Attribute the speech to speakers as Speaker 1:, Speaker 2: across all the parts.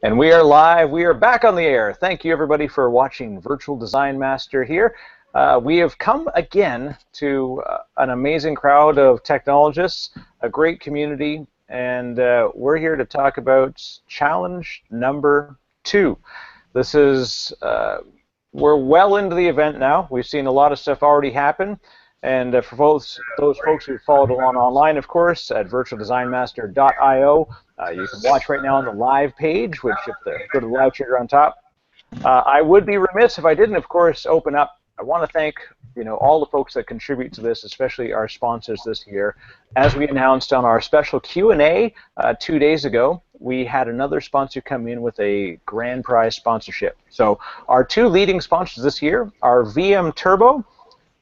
Speaker 1: And we are live. We are back on the air. Thank you, everybody, for watching Virtual Design Master here. We have come again to an amazing crowd of technologists, a great community, and we're here to talk about challenge number 2. This is, we're well into the event now. We've seen a lot of stuff already happen. And for those folks who followed along online, of course, at virtualdesignmaster.io, you can watch right now on the live page, which if you go to the live trigger on top. I would be remiss if I didn't, of course, open up. I want to thank all the folks that contribute to this, especially our sponsors this year. As we announced on our special Q&A 2 days ago, we had another sponsor come in with a grand prize sponsorship. So our 2 leading sponsors this year are VM Turbo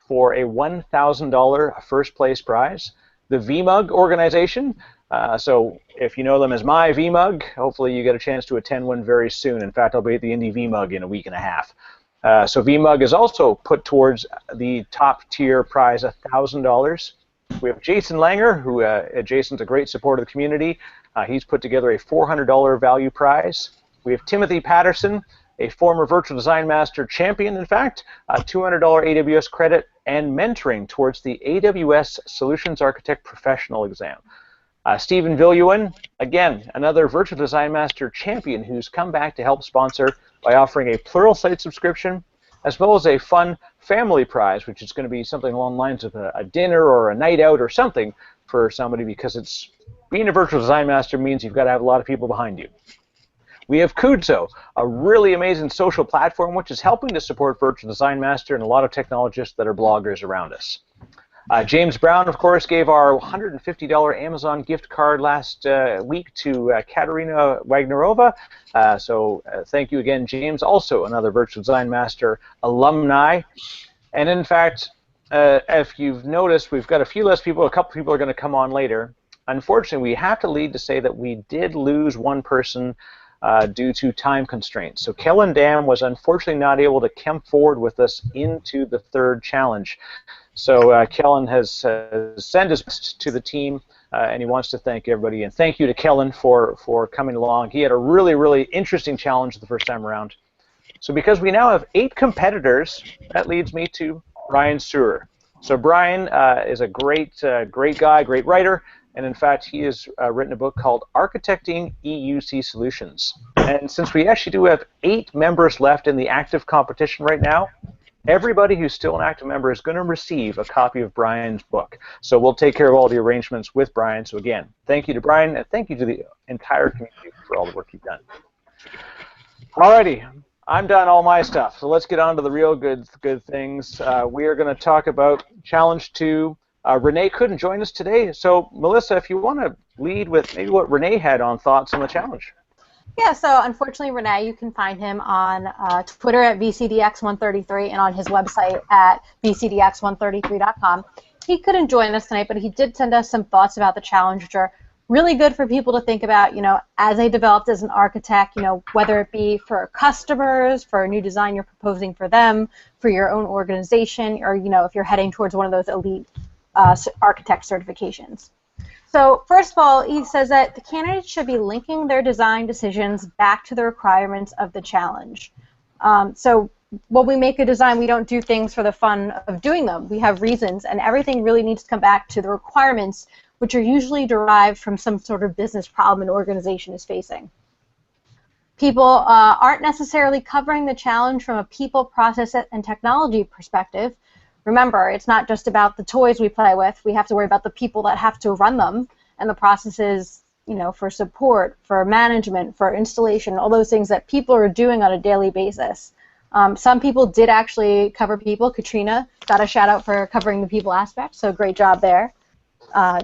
Speaker 1: for a $1,000 first place prize. The VMUG organization, so if you know them as My VMUG, hopefully you get a chance to attend one very soon. In fact, I'll be at the Indy VMUG in a week and a half. So VMUG is also put towards the top tier prize, $1,000. We have Jason Langer, who Jason's a great supporter of the community. He's put together a $400 value prize. We have Timothy Patterson, a former Virtual Design Master champion, in fact, a $200 AWS credit, and mentoring towards the AWS Solutions Architect Professional exam. Stephen Villuin, again, another Virtual Design Master champion who's come back to help sponsor by offering a Pluralsight subscription, as well as a fun family prize, which is going to be something along the lines of a dinner or a night out or something for somebody, because being a Virtual Design Master means you've got to have a lot of people behind you. We have Kudzo, a really amazing social platform which is helping to support Virtual Design Master and a lot of technologists that are bloggers around us. James Brown, of course, gave our $150 Amazon gift card last week to Katerina Wagnerova. So thank you again, James. Also another Virtual Design Master alumni. And in fact, if you've noticed, we've got a few less people. A couple people are going to come on later. Unfortunately, we have to lead to say that we did lose one person due to time constraints. So Kellen Dam was unfortunately not able to come forward with us into the 3rd challenge. So Kellen has sent his best to the team, and he wants to thank everybody. And thank you to Kellen for coming along. He had a really, really interesting challenge the first time around. So because we now have 8 competitors, that leads me to Brian Sewer. So Brian is a great guy, great writer. And in fact, he has written a book called Architecting EUC Solutions. And since we actually do have 8 members left in the active competition right now, everybody who's still an active member is going to receive a copy of Brian's book. So we'll take care of all the arrangements with Brian. So again, thank you to Brian, and thank you to the entire community for all the work you've done. Alrighty, I'm done all my stuff. So let's get on to the real good things. We are going to talk about Challenge 2. Renee couldn't join us today, so Melissa, if you want to lead with maybe what Renee had on thoughts on the challenge.
Speaker 2: Yeah, so unfortunately, Renee, you can find him on Twitter at VCDX133 and on his website at VCDX133.com. He couldn't join us tonight, but he did send us some thoughts about the challenge, which are really good for people to think about, as they developed as an architect, whether it be for customers, for a new design you're proposing for them, for your own organization, or, if you're heading towards one of those elite architect certifications. So first of all, he says that the candidates should be linking their design decisions back to the requirements of the challenge. So when we make a design, we don't do things for the fun of doing them. We have reasons, and everything really needs to come back to the requirements, which are usually derived from some sort of business problem an organization is facing. People aren't necessarily covering the challenge from a people, process, and technology perspective. Remember, it's not just about the toys we play with. We have to worry about the people that have to run them and the processes, for support, for management, for installation, all those things that people are doing on a daily basis. Some people did actually cover people. Katrina got a shout out for covering the people aspect, so great job there.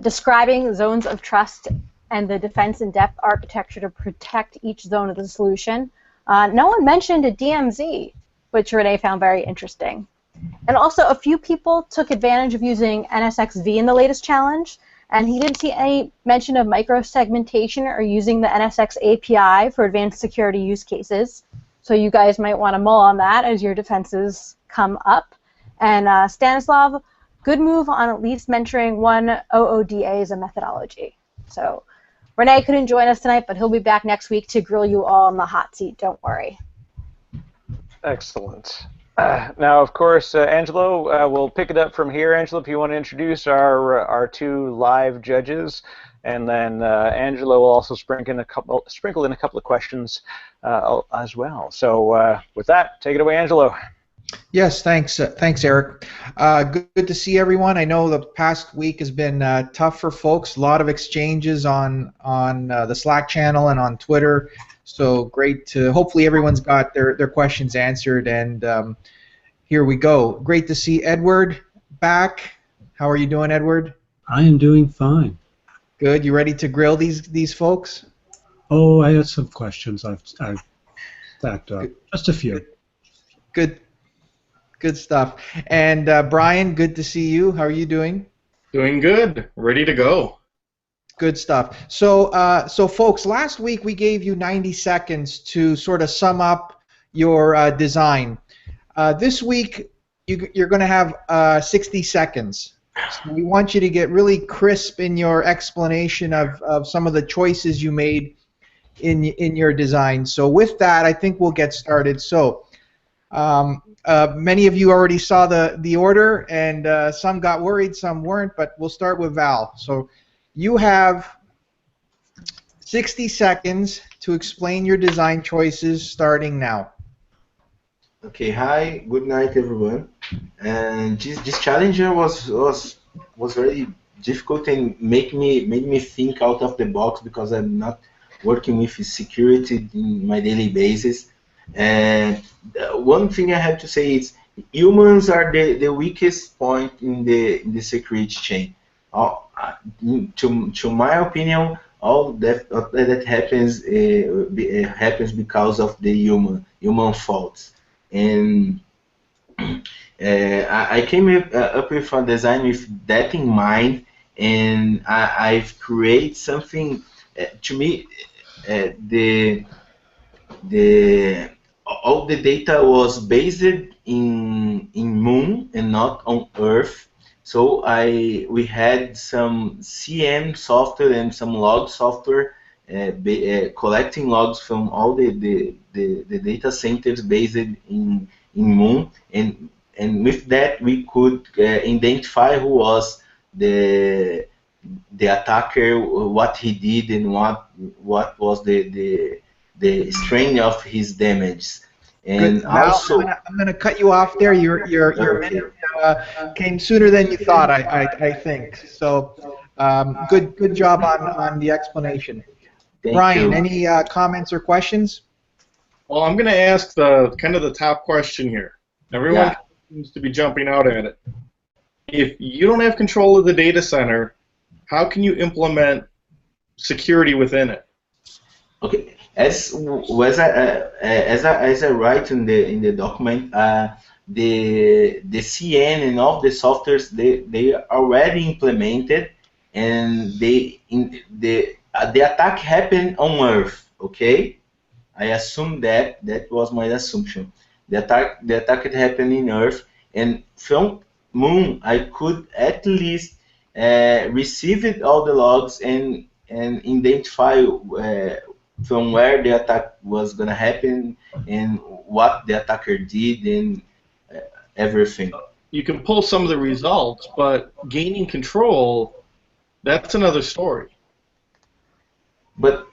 Speaker 2: Describing zones of trust and the defense in depth architecture to protect each zone of the solution. No one mentioned a DMZ, which Renee found very interesting. And also, a few people took advantage of using NSXV in the latest challenge, and he didn't see any mention of microsegmentation or using the NSX API for advanced security use cases. So you guys might want to mull on that as your defenses come up. And Stanislav, good move on at least mentoring one OODA as a methodology. So Renee couldn't join us tonight, but he'll be back next week to grill you all on the hot seat. Don't worry.
Speaker 1: Excellent. Now, of course, Angelo, we'll pick it up from here. Angelo, if you want to introduce our two live judges, and then Angelo will also sprinkle in a couple of questions as well. So, with that, take it away, Angelo.
Speaker 3: Yes, thanks, Eric. Good to see everyone. I know the past week has been tough for folks. A lot of exchanges on the Slack channel and on Twitter. So great to. Hopefully, everyone's got their questions answered. And here we go. Great to see Edward back. How are you doing, Edward?
Speaker 4: I am doing fine.
Speaker 3: Good. You ready to grill these folks?
Speaker 4: Oh, I had some questions I've stacked up. Just a few.
Speaker 3: Good stuff. And Brian, good to see you. How are you doing?
Speaker 5: Doing good. Ready to go.
Speaker 3: Good stuff. So, folks, last week we gave you 90 seconds to sort of sum up your design. This week you're going to have 60 seconds. So we want you to get really crisp in your explanation of some of the choices you made in your design. So with that, I think we'll get started. So. Many of you already saw the order, and some got worried, some weren't, but we'll start with Val. So you have 60 seconds to explain your design choices starting now.
Speaker 6: Okay, hi, good night everyone. And this challenge was very difficult and made me think out of the box because I'm not working with security in my daily basis. And one thing I have to say is humans are the weakest point in the security chain. To my opinion, all that happens happens because of the human faults. And I came up with a design with that in mind, and I've created something. To me, all the data was based in Moon and not on Earth. So we had some CM software and some log software collecting logs from all the data centers based in Moon, and with that we could identify who was the attacker, what he did, and what was the strength of his damage. And
Speaker 3: good. Also, I'm gonna cut you off there. Your minute came sooner than you thought. I think so. Good job on the explanation. Brian, any comments or questions?
Speaker 5: Well, I'm going to ask the kind of the top question here. Everyone seems to be jumping out at it. If you don't have control of the data center, how can you implement security within it?
Speaker 6: Okay. As I write in the document, the CN and all the softwares they are already implemented, and the attack happened on Earth. Okay, I assume that was my assumption. The attack had happened in Earth, and from Moon I could at least receive all the logs and identify. From where the attack was going to happen and what the attacker did and everything.
Speaker 5: You can pull some of the results, but gaining control, that's another story.
Speaker 6: But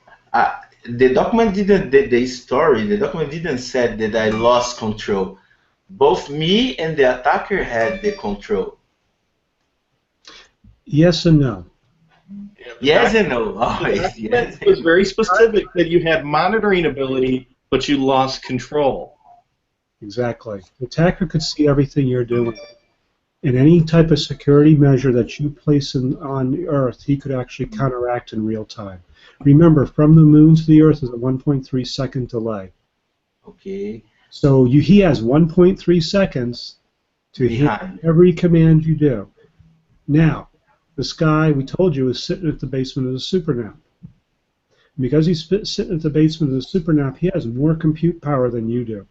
Speaker 6: the document didn't, the document didn't say that I lost control. Both me and the attacker had the control.
Speaker 4: Yes and no.
Speaker 6: Yes and no. Always.
Speaker 5: Yes. It was very specific that you had monitoring ability, but you lost control.
Speaker 4: Exactly. The attacker could see everything you're doing. And any type of security measure that you place on Earth, he could actually counteract in real time. Remember, from the Moon to the Earth is a 1.3 second delay.
Speaker 6: Okay.
Speaker 4: So he has 1.3 seconds to hit every command you do. Now, this guy, we told you, is sitting at the basement of the supernap. Because he's sitting at the basement of the supernap, he has more compute power than you do.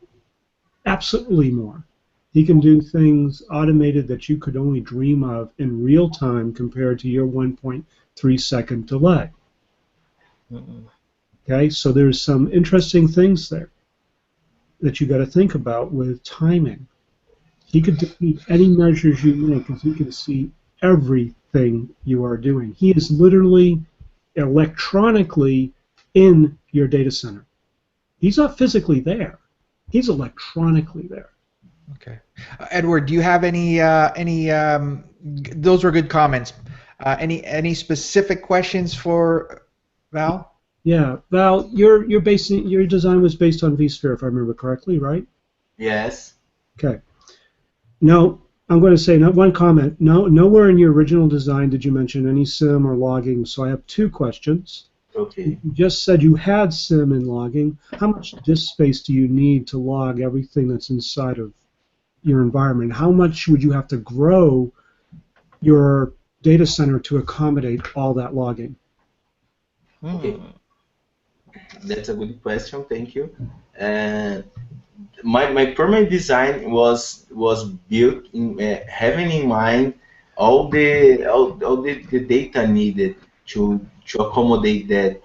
Speaker 4: Absolutely more. He can do things automated that you could only dream of in real time compared to your 1.3 second delay. Okay, so there's some interesting things there that you got to think about with timing. He could defeat any measures you make because he can see everything you are doing. He is literally electronically in your data center. He's not physically there. He's electronically there.
Speaker 3: Okay. Edward, do you have any those were good comments. Any specific questions for Val?
Speaker 4: Yeah, Val, your design was based on vSphere, if I remember correctly, right?
Speaker 6: Yes.
Speaker 4: Okay. Now, I'm going to say one comment. Nowhere in your original design did you mention any SIM or logging, so I have two questions.
Speaker 6: Okay.
Speaker 4: You just said you had SIM and logging. How much disk space do you need to log everything that's inside of your environment? How much would you have to grow your data center to accommodate all that logging?
Speaker 6: Okay. That's a good question. Thank you. My permanent design was built in, having in mind all the data needed to accommodate that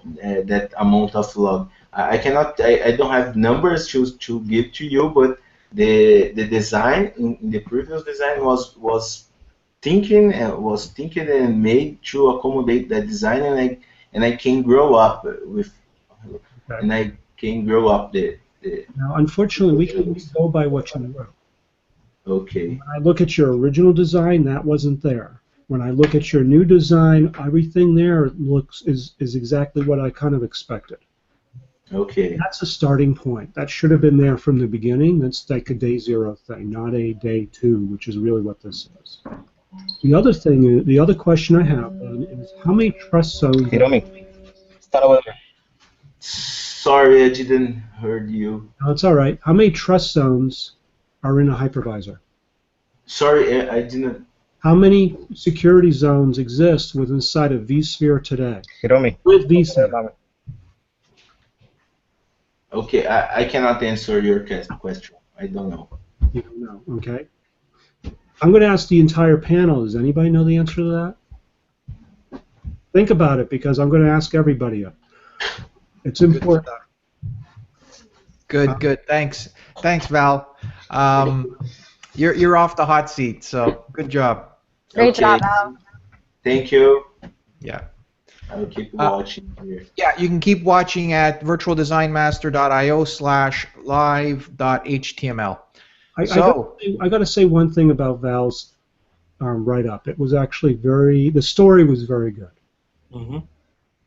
Speaker 6: amount of log. I don't have numbers to give to you, but the design in the previous design was thinking and made to accommodate that design, and I can grow up with
Speaker 4: Okay.
Speaker 6: and I can grow up the
Speaker 4: Now, unfortunately, we can only go by what you wrote.
Speaker 6: okay.
Speaker 4: When I look at your original design, that wasn't there. When I look at your new design, everything there is exactly what I kind of expected.
Speaker 6: Okay.
Speaker 4: That's a starting point. That should have been there from the beginning. That's like a day zero thing, not a day two, which is really what this is. The other question I have then is how many trust zones?
Speaker 7: Hiromi, start over there.
Speaker 6: Sorry, I didn't heard you.
Speaker 4: No, it's all right. How many trust zones are in a hypervisor?
Speaker 6: Sorry, I didn't.
Speaker 4: How many security zones exist within inside of vSphere today?
Speaker 7: Hiromi.
Speaker 4: With vSphere.
Speaker 6: Okay, I cannot answer your question. I don't know.
Speaker 4: You don't know, okay? I'm going to ask the entire panel. Does anybody know the answer to that? Think about it, because I'm going to ask everybody. It's important.
Speaker 3: Good. Thanks, Val. You're off the hot seat, so good job.
Speaker 2: Great job, Val.
Speaker 6: Thank you.
Speaker 3: Yeah.
Speaker 6: I'll keep watching here.
Speaker 3: Yeah, you can keep watching at virtualdesignmaster.io/live.html.
Speaker 4: I got to say one thing about Val's write-up. It was actually the story was very good.
Speaker 5: Mm-hmm.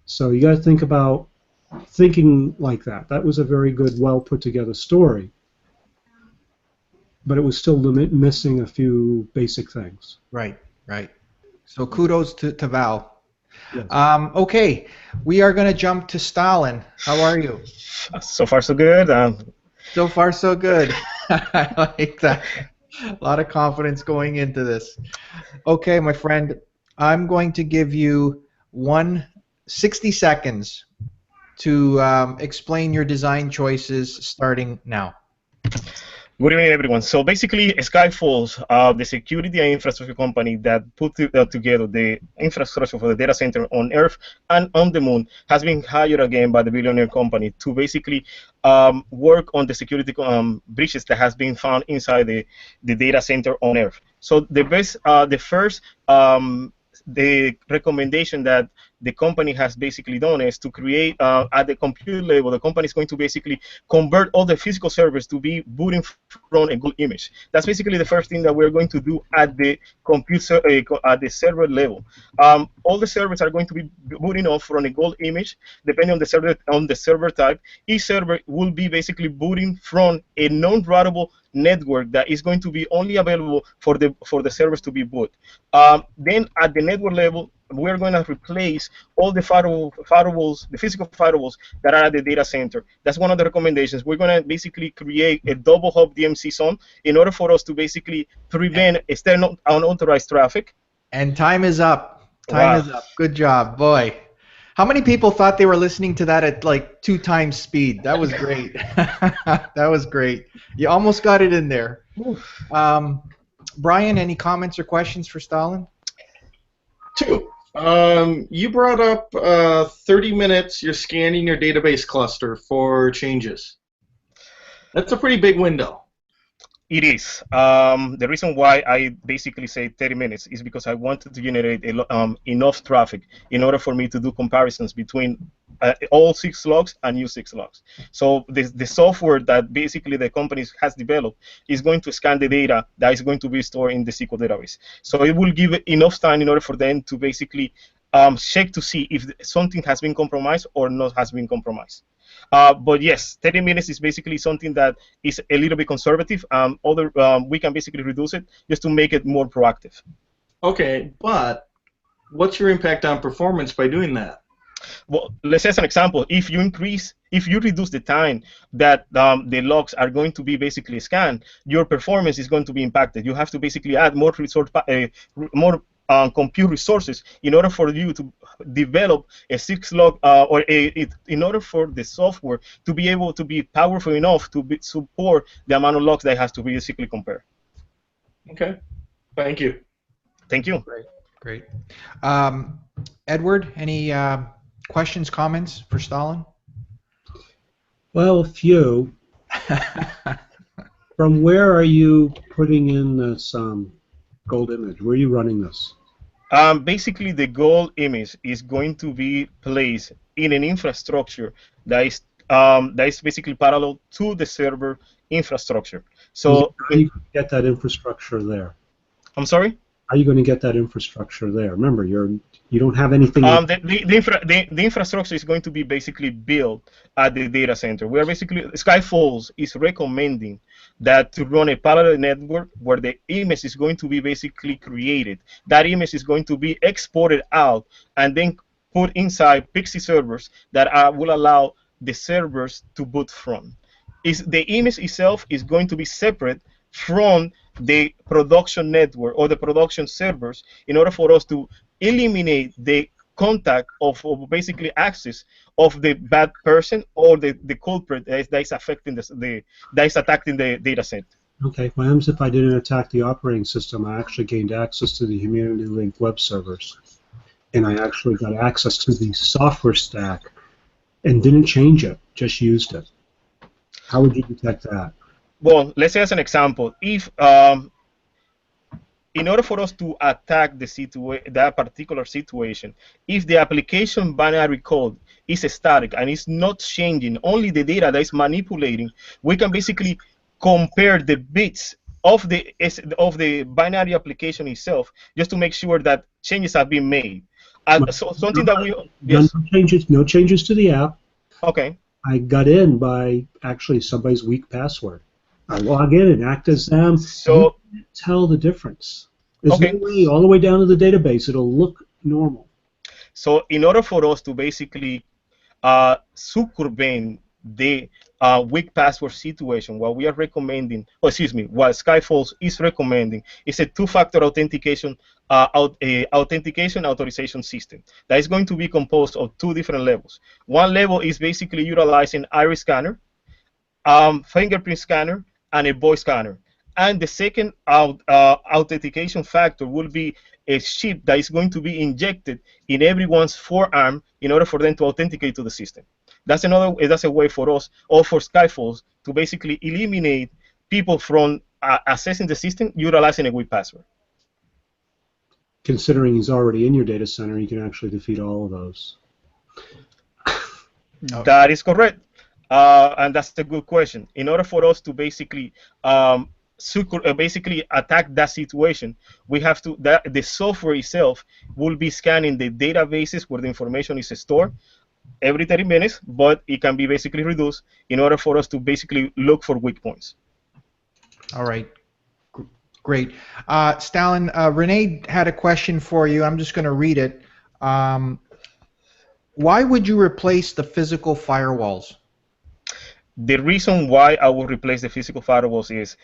Speaker 4: So you got to think about thinking like that. That was a very good, well put together story. But it was still missing a few basic things.
Speaker 3: Right. So kudos to Val.
Speaker 4: Yes.
Speaker 3: Okay, we are going to jump to Stalin. How are you?
Speaker 7: So far, so good.
Speaker 3: So far, so good. I like that. A lot of confidence going into this. Okay, my friend, I'm going to give you 60 seconds to explain your design choices starting now.
Speaker 7: Good evening, everyone. So basically, Skyfalls, the security and infrastructure company that put together the infrastructure for the data center on Earth and on the Moon, has been hired again by the billionaire company to basically work on the security breaches that has been found inside the data center on Earth. So the recommendation that the company has basically done is to create at the compute level, the company is going to basically convert all the physical servers to be booting from a good image. That's basically the first thing that we're going to do at the at the server level. All the servers are going to be booting off from a gold image, depending on the server type. Each server will be basically booting from a non-routable network that is going to be only available for the servers to be boot. Then at the network level, we're going to replace all the firewalls, the physical firewalls that are at the data center. That's one of the recommendations. We're going to basically create a double hop DMZ zone in order for us to basically prevent external unauthorized traffic.
Speaker 3: And time is up.
Speaker 7: Wow.
Speaker 3: Time is up. Good job, boy. How many people thought they were listening to that at like 2 times speed? That was great. That was great. You almost got it in there. Brian, any comments or questions for Stalin?
Speaker 5: Two. You brought up 30 minutes. You're scanning your database cluster for changes. That's a pretty big window.
Speaker 7: It is. The reason why I basically say 30 minutes is because I wanted to generate enough traffic in order for me to do comparisons between all 6 logs and new 6 logs. So the software that basically the company has developed is going to scan the data that is going to be stored in the SQL database. So it will give enough time in order for them to basically check to see if something has been compromised or not has been compromised. But yes, 30 minutes is basically something that is a little bit conservative. We can basically reduce it just to make it more proactive.
Speaker 5: Okay, but what's your impact on performance by doing that?
Speaker 7: Well, let's say as an example, if you reduce the time that the logs are going to be basically scanned, your performance is going to be impacted. You have to basically add more more compute resources in order for you to develop a 6 log in order for the software to be able to be powerful enough to support the amount of logs that has to be basically compared.
Speaker 5: Okay, thank you.
Speaker 7: Thank you.
Speaker 3: Great. Edward, any questions, comments for Stalin?
Speaker 4: Well, a few. From where are you putting in this gold image? Where are you running this?
Speaker 7: Basically, the gold image is going to be placed in an infrastructure that is basically parallel to the server infrastructure. So
Speaker 4: how are you going to get that infrastructure there?
Speaker 7: I'm sorry?
Speaker 4: How are you going to get that infrastructure there? Remember, you don't have anything.
Speaker 7: The infrastructure is going to be basically built at the data center. We are basically Skyfalls is recommending that to run a parallel network where the image is going to be basically created. That image is going to be exported out and then put inside Pixie servers that will allow the servers to boot from. The image itself is going to be separate from the production network or the production servers in order for us to eliminate the contact of basically access of the bad person or the culprit that is affecting that is attacking the data set.
Speaker 4: Okay, what happens if I didn't attack the operating system? I actually gained access to the Humanity Link web servers, and I actually got access to the software stack and didn't change it, just used it. How would you detect that?
Speaker 7: Well, let's say as an example, if in order for us to attack that particular situation, if the application binary code is static and it's not changing, only the data that is manipulating, we can basically compare the bits of the binary application itself just to make sure that changes have been made. So something that we yes.
Speaker 4: No changes to the app.
Speaker 7: Okay.
Speaker 4: I got in by actually somebody's weak password. I log in and act as them.
Speaker 7: So
Speaker 4: you can't tell the difference. There's no way all the way down to the database it'll look normal.
Speaker 7: So in order for us to basically circumvent the weak password situation, what we are recommending, what Skyfalls is recommending, is a 2-factor authentication authorization system that is going to be composed of 2 different levels. One level is basically utilizing iris scanner, fingerprint scanner, and a voice scanner. And the second authentication factor will be a chip that is going to be injected in everyone's forearm in order for them to authenticate to the system. That's a way for us, or for Skyfalls, to basically eliminate people from accessing the system utilizing a weak password.
Speaker 4: Considering he's already in your data center, you can actually defeat all of those.
Speaker 7: That is correct. And that's a good question. In order for us to basically attack that situation, we have to the software itself will be scanning the databases where the information is stored every 30 minutes, but it can be basically reduced in order for us to basically look for weak points.
Speaker 3: All right. Great. Stalin, Renee had a question for you. I'm just going to read it. Why would you replace the physical firewalls?
Speaker 7: The reason why I will replace the physical firewalls is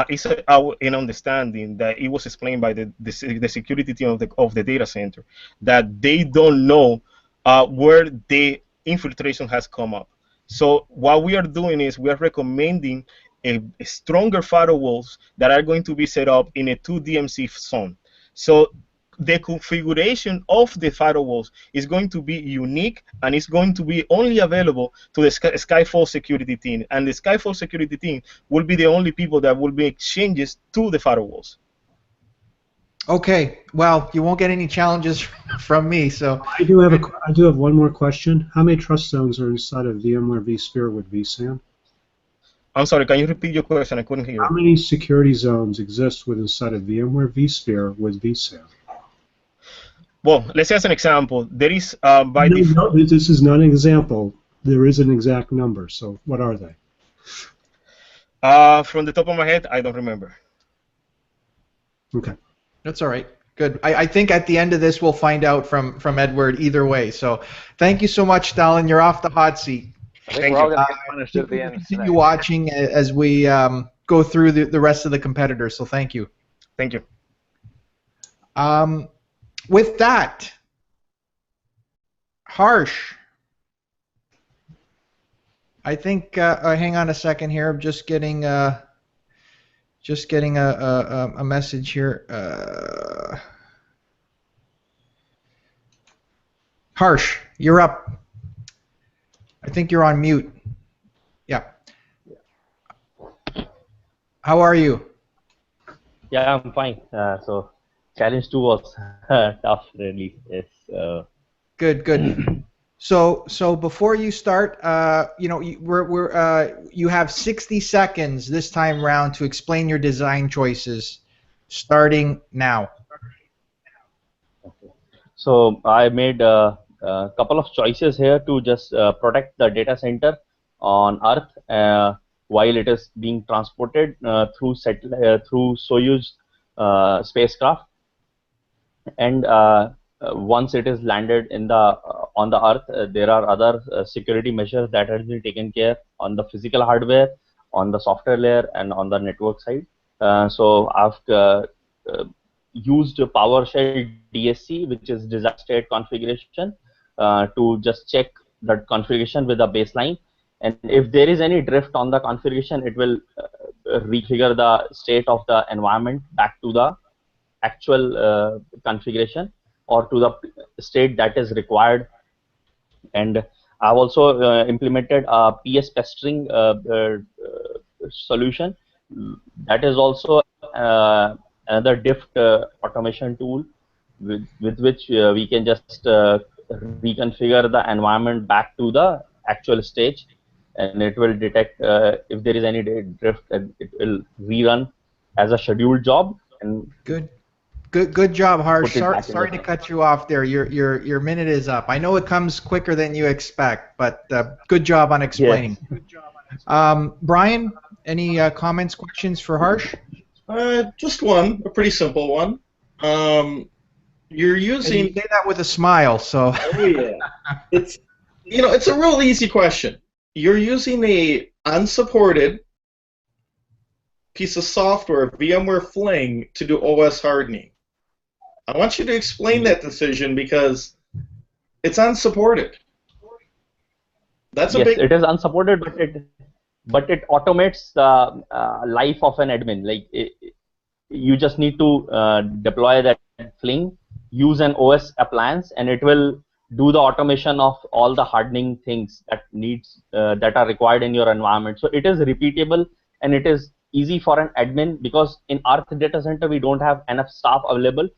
Speaker 7: it's an understanding that it was explained by the security team of the data center that they don't know where the infiltration has come up. So what we are doing is we are recommending a stronger firewalls that are going to be set up in a 2 DMZ zone. So the configuration of the firewalls is going to be unique, and it's going to be only available to the Skyfall security team. And the Skyfall security team will be the only people that will make changes to the firewalls.
Speaker 3: Okay, well, you won't get any challenges from me. So
Speaker 4: I do have one more question. How many trust zones are inside of VMware vSphere with vSAN?
Speaker 7: I'm sorry, can you repeat your question? I couldn't hear.
Speaker 4: How many security zones exist within inside of VMware vSphere with vSAN?
Speaker 7: Well, let's say as an example, there is by default.
Speaker 4: No, this is not an example. There is an exact number. So what are they?
Speaker 7: From the top of my head, I don't remember.
Speaker 4: Okay.
Speaker 3: that's all right. Good. I think at the end of this we'll find out from Edward either way. So thank you so much, Stalin. You're off the hot seat.
Speaker 1: I think we're all going to get punished at the end.
Speaker 3: Continue watching as we go through the rest of the competitors. So thank you.
Speaker 7: Thank you.
Speaker 3: With that, Harsh. I think. Hang on a second here. I'm just getting a message here. Harsh, you're up. I think you're on mute. Yeah. How are you?
Speaker 8: Yeah, I'm fine. So challenge 2 was tough, really. Yes.
Speaker 3: Good. So before you start, you have 60 seconds this time round to explain your design choices, starting now.
Speaker 8: So I made a couple of choices here to just protect the data center on Earth while it is being transported through Soyuz spacecraft, and once it is landed in on the Earth, there are other security measures that have been taken care on the physical hardware, on the software layer, and on the network side. So I've used PowerShell DSC, which is disaster state configuration, to just check that configuration with a baseline. And if there is any drift on the configuration, it will refigure the state of the environment back to the actual configuration or to the state that is required. And I've also implemented a PS pestering solution. That is also another drift automation tool with which we can just reconfigure the environment back to the actual stage, and it will detect if there is any drift, and it will rerun as a scheduled job. And
Speaker 3: Good job, Harsh. Sorry to cut you off there. Your minute is up. I know it comes quicker than you expect, but good job on explaining. Yes. Brian, any comments, questions for Harsh?
Speaker 5: Just one, a pretty simple one. You're using.
Speaker 3: And you say that with a smile, so.
Speaker 5: Oh yeah. It's a real easy question. You're using a unsupported piece of software, VMware Fling, to do OS hardening. I want you to explain that decision because it's unsupported. That's a
Speaker 8: yes,
Speaker 5: big.
Speaker 8: It is unsupported, but it automates the life of an admin. Like you just need to deploy that Fling, use an OS appliance, and it will do the automation of all the hardening things that are required in your environment. So it is repeatable and it is easy for an admin, because in our data center we don't have enough staff available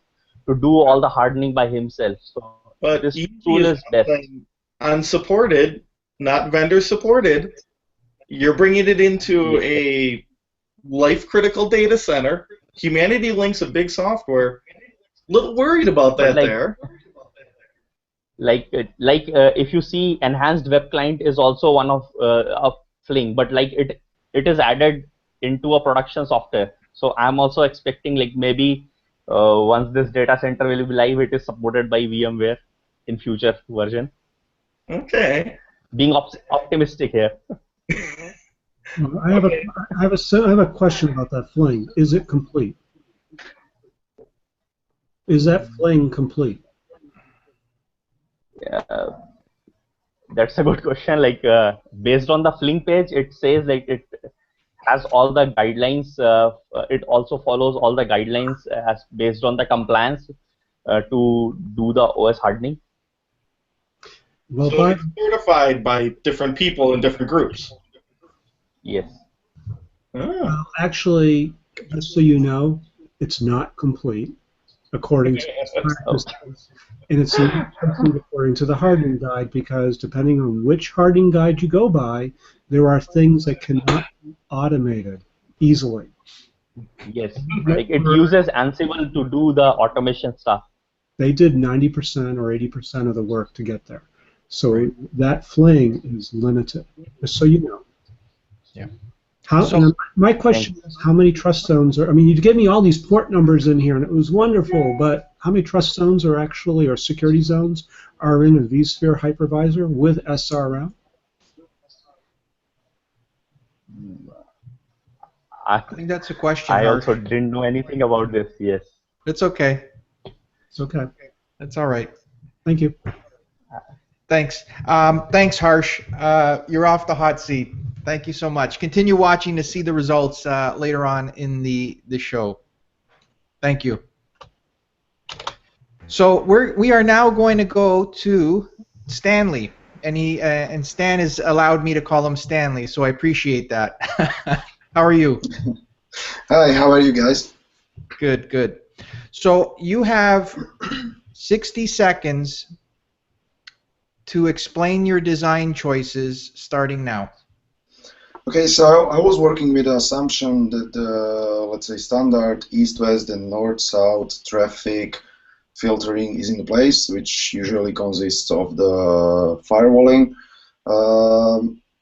Speaker 8: to do all the hardening by himself. So
Speaker 5: but
Speaker 8: this tool is best.
Speaker 5: Unsupported, not vendor supported. You're bringing it into a life-critical data center. Humanity Link's a big software. A little worried about that there.
Speaker 8: If you see, enhanced web client is also one of Fling, but it is added into a production software. So I'm also expecting maybe once this data center will be live, it is supported by VMware in future version.
Speaker 5: Okay.
Speaker 8: Being optimistic here.
Speaker 4: I have a question about that Fling. Is it complete? Is that Fling complete?
Speaker 8: That's a good question. Based on the Fling page, it says it has all the guidelines. It also follows all the guidelines as based on the compliance to do the OS hardening?
Speaker 4: Well,
Speaker 5: So it's certified by different people in different groups.
Speaker 8: Yes.
Speaker 5: Ah.
Speaker 4: actually, just so you know, it's not complete according to practice. And it's not complete according to the hardening guide, because depending on which hardening guide you go by, there are things that cannot be automated easily.
Speaker 8: Yes. Like it uses Ansible to do the automation stuff.
Speaker 4: They did 90% or 80% of the work to get there. So that fling is limited, just so you know.
Speaker 3: Yeah.
Speaker 4: My question is, how many trust zones are, I mean, you gave me all these port numbers in here, and it was wonderful, but how many trust zones are actually, or security zones, are in a vSphere hypervisor with SRM?
Speaker 3: I think that's a question,
Speaker 8: I
Speaker 3: Harsh.
Speaker 8: also didn't know anything about this, yes.
Speaker 3: It's okay.
Speaker 4: It's okay.
Speaker 3: That's all right.
Speaker 4: Thank you.
Speaker 3: Thanks. Thanks, Harsh. You're off the hot seat. Thank you so much. Continue watching to see the results later on in the show. Thank you. So we are now going to go to Stanley, and Stan has allowed me to call him Stanley, so I appreciate that. How are you?
Speaker 9: Hi, how are you guys?
Speaker 3: Good, good. So you have 60 seconds to explain your design choices starting now.
Speaker 9: Okay, so I was working with the assumption that let's say standard east-west and north-south traffic filtering is in place, which usually consists of the firewalling.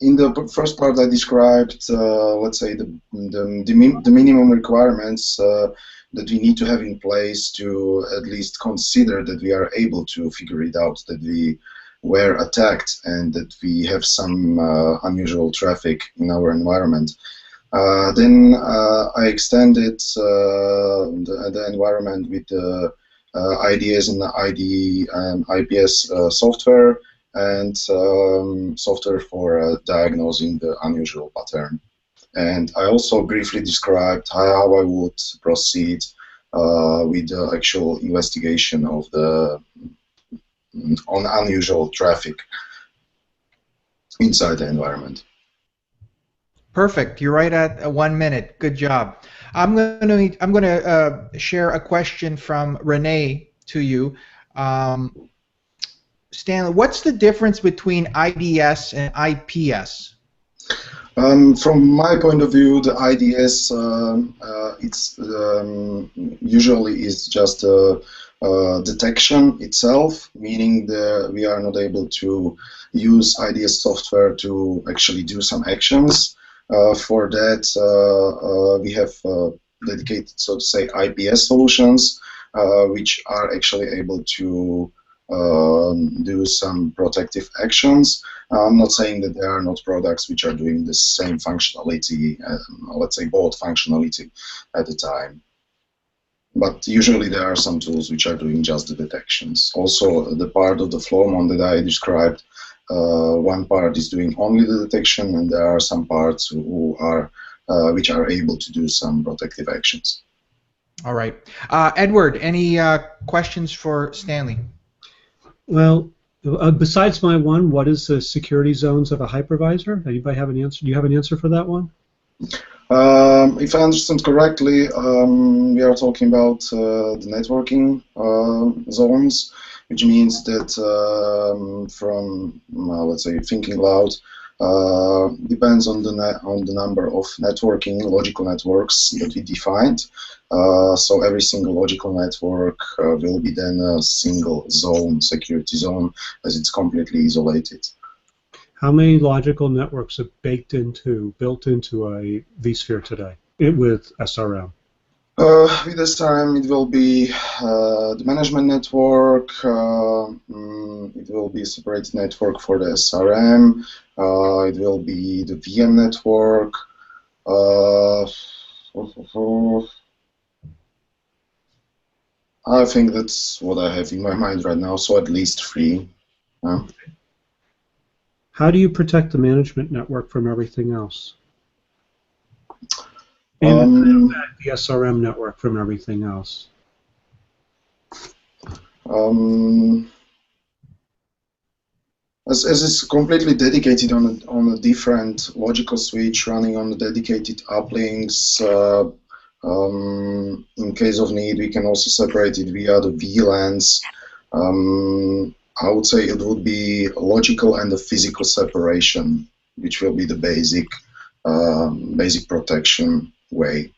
Speaker 9: In the first part I described, let's say, the minimum requirements that we need to have in place to at least consider that we are able to figure it out, that we were attacked and that we have some unusual traffic in our environment. Then I extended the environment with the IDS and ID and IPS software and software for diagnosing the unusual pattern. And I also briefly described how I would proceed with the actual investigation of the on unusual traffic inside the environment.
Speaker 3: Perfect. You're right at 1 minute. Good job. I'm going to share a question from Renee to you. Stanley, what's the difference between IDS and IPS?
Speaker 9: From my point of view, the IDS it's usually is just a detection itself, meaning that we are not able to use IDS software to actually do some actions. For that, we have dedicated, so to say, IPS solutions, which are actually able to do some protective actions. I'm not saying that there are not products which are doing the same functionality, let's say both functionality at the time. But usually there are some tools which are doing just the detections. Also, the part of the Flowmon that I described, one part is doing only the detection, and there are some parts which are able to do some protective actions.
Speaker 3: All right. Edward, any questions for Stanley?
Speaker 4: Well, besides my one, what is the security zones of a hypervisor? Anybody have an answer? Do you have an answer for that one?
Speaker 9: If I understand correctly, we are talking about the networking zones, which means that from let's say thinking loud depends on the number of networking logical networks that we defined. So every single logical network will be then a single zone, security zone, as it's completely isolated.
Speaker 4: How many logical networks are built into a vSphere today with SRM?
Speaker 9: With SRM, it will be the management network. It will be a separate network for the SRM. It will be the VM network. I think that's what I have in my mind right now. So at least 3.
Speaker 4: How do you protect the management network from everything else? And the SRM network from everything else?
Speaker 9: As it's completely dedicated on a different logical switch running on the dedicated uplinks, in case of need, we can also separate it via the VLANs. I would say it would be logical and a physical separation, which will be the basic protection way.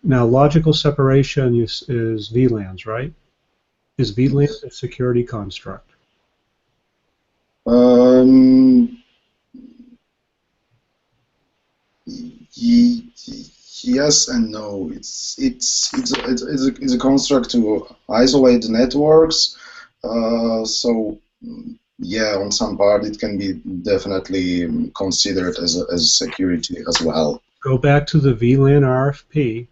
Speaker 4: Now, logical separation is VLANs, right? Is VLANs a security construct?
Speaker 9: Yes and no. It's a construct to isolate the networks. So yeah, on some part it can be definitely considered as a security as well.
Speaker 4: Go back to the VLAN RFP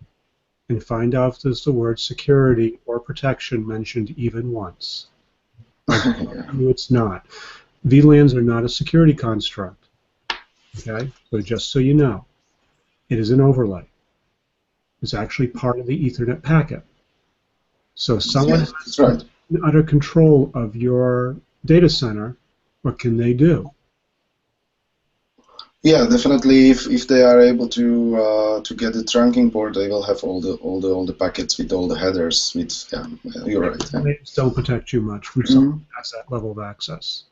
Speaker 4: and find out if there's the word security or protection mentioned even once.
Speaker 9: Yeah.
Speaker 4: It's not. VLANs are not a security construct. Okay, so just so you know, it is an overlay. It's actually part of the Ethernet packet. So someone
Speaker 9: Yes, that's right.
Speaker 4: under control of your data center, what can they do?
Speaker 9: Yeah, definitely. If they are able to get the trunking port, they will have all the packets with all the headers. You're right. Yeah.
Speaker 4: They just don't protect you much from someone who has that level of access.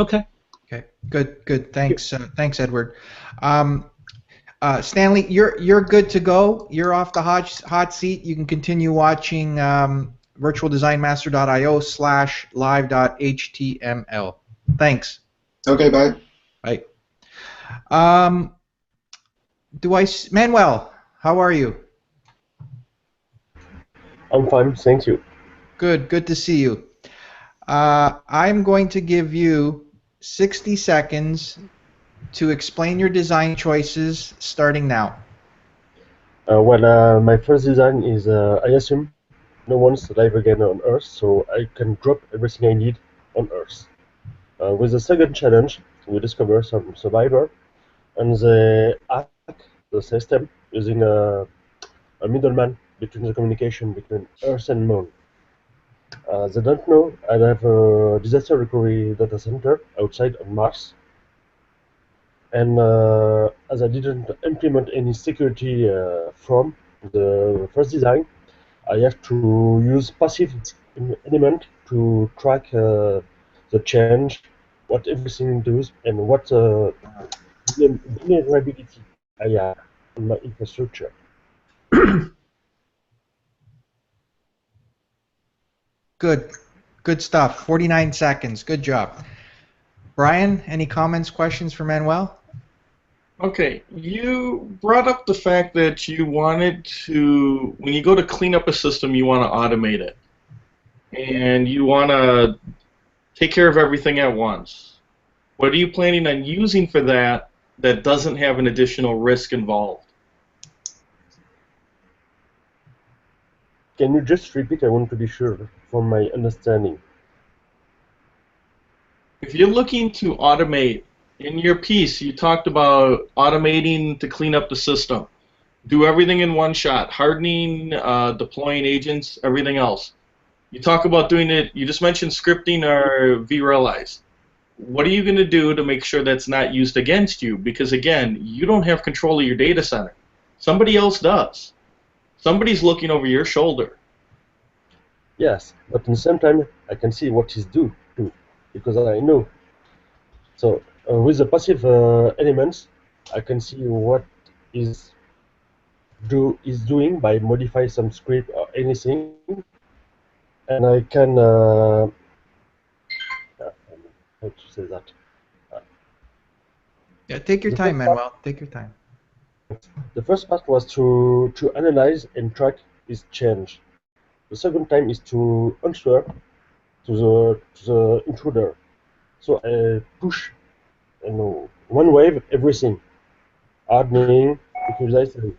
Speaker 4: Okay.
Speaker 3: Okay. Good. Thanks. Thanks, Edward. Stanley, you're good to go. You're off the hot seat. You can continue watching virtualdesignmaster.io/live.html. Thanks.
Speaker 9: Okay. Bye.
Speaker 3: Bye. Manuel, how are you?
Speaker 10: I'm fine, thank you.
Speaker 3: Good to see you. I'm going to give you 60 seconds to explain your design choices starting now.
Speaker 10: My first design is, I assume, no one's alive again on Earth, so I can drop everything I need on Earth. With the second challenge, we discover some survivor, and they hack the system using a middleman between the communication between Earth and Moon. They don't know I have a disaster recovery data center outside on Mars. And as I didn't implement any security from the first design, I have to use passive element to track the change, what everything does, and what vulnerability I have in my infrastructure.
Speaker 3: Good stuff. 49 seconds. Good job. Brian, any comments, questions for Manuel?
Speaker 5: Okay, you brought up the fact that you wanted to, when you go to clean up a system, you want to automate it. And you want to take care of everything at once. What are you planning on using for that doesn't have an additional risk involved?
Speaker 10: Can you just repeat? I want to be sure from my understanding.
Speaker 5: If you're looking to automate, in your piece, you talked about automating to clean up the system. Do everything in one shot, hardening, deploying agents, everything else. You talk about doing it, you just mentioned scripting or vRealize. What are you going to do to make sure that's not used against you? Because again, you don't have control of your data center. Somebody else does. Somebody's looking over your shoulder.
Speaker 10: Yes, but at the same time, I can see what is due too, because I know. So with the passive elements, I can see what is doing by modify some script or anything, and I can how to say that.
Speaker 3: Yeah, take your time, Manuel. Take your time.
Speaker 10: The first part was to analyze and track its change. The second time is to answer to the intruder. So I push one wave everything, hardening, equalizing.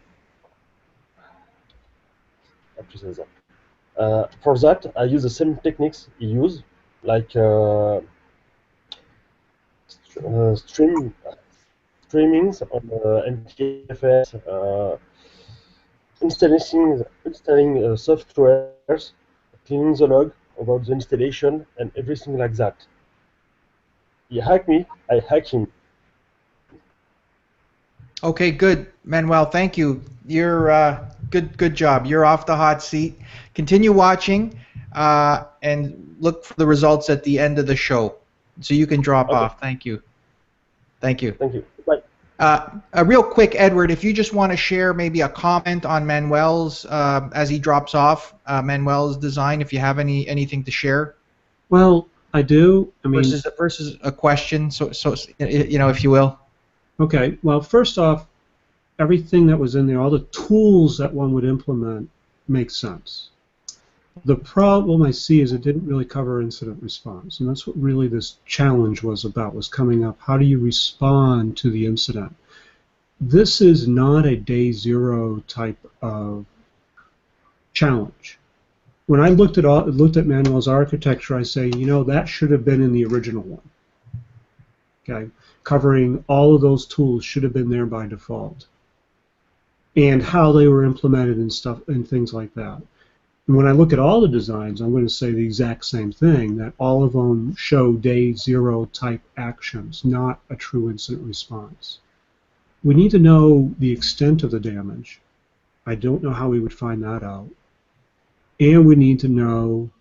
Speaker 10: How to say that? For that, I use the same techniques you use, like streamings on NTFS, installing softwares, cleaning the log, about the installation and everything like that. He hacked me, I hacked him.
Speaker 3: Okay, good, Manuel. Thank you. You're good job. You're off the hot seat. Continue watching, and look for the results at the end of the show, so you can drop
Speaker 10: Okay.
Speaker 3: off. Thank you. Thank you.
Speaker 10: Thank you. Bye.
Speaker 3: Real quick, Edward, if you just want to share maybe a comment on Manuel's as he drops off, Manuel's design, if you have anything to share.
Speaker 4: Well, I do. I mean,
Speaker 3: versus a question, so you know, if you will.
Speaker 4: okay. Well, first off, everything that was in there, all the tools that one would implement, makes sense. The problem I see is it didn't really cover incident response, and that's what really this challenge was about, was coming up. How do you respond to the incident? This is not a day zero type of challenge. When I looked at Manuel's architecture, I say, you know, that should have been in the original one. Okay, covering all of those tools should have been there by default, and how they were implemented and stuff and things like that. And when I look at all the designs, I'm going to say the exact same thing, that all of them show day zero type actions, not a true incident response. We need to know the extent of the damage. I don't know how we would find that out. And we need to know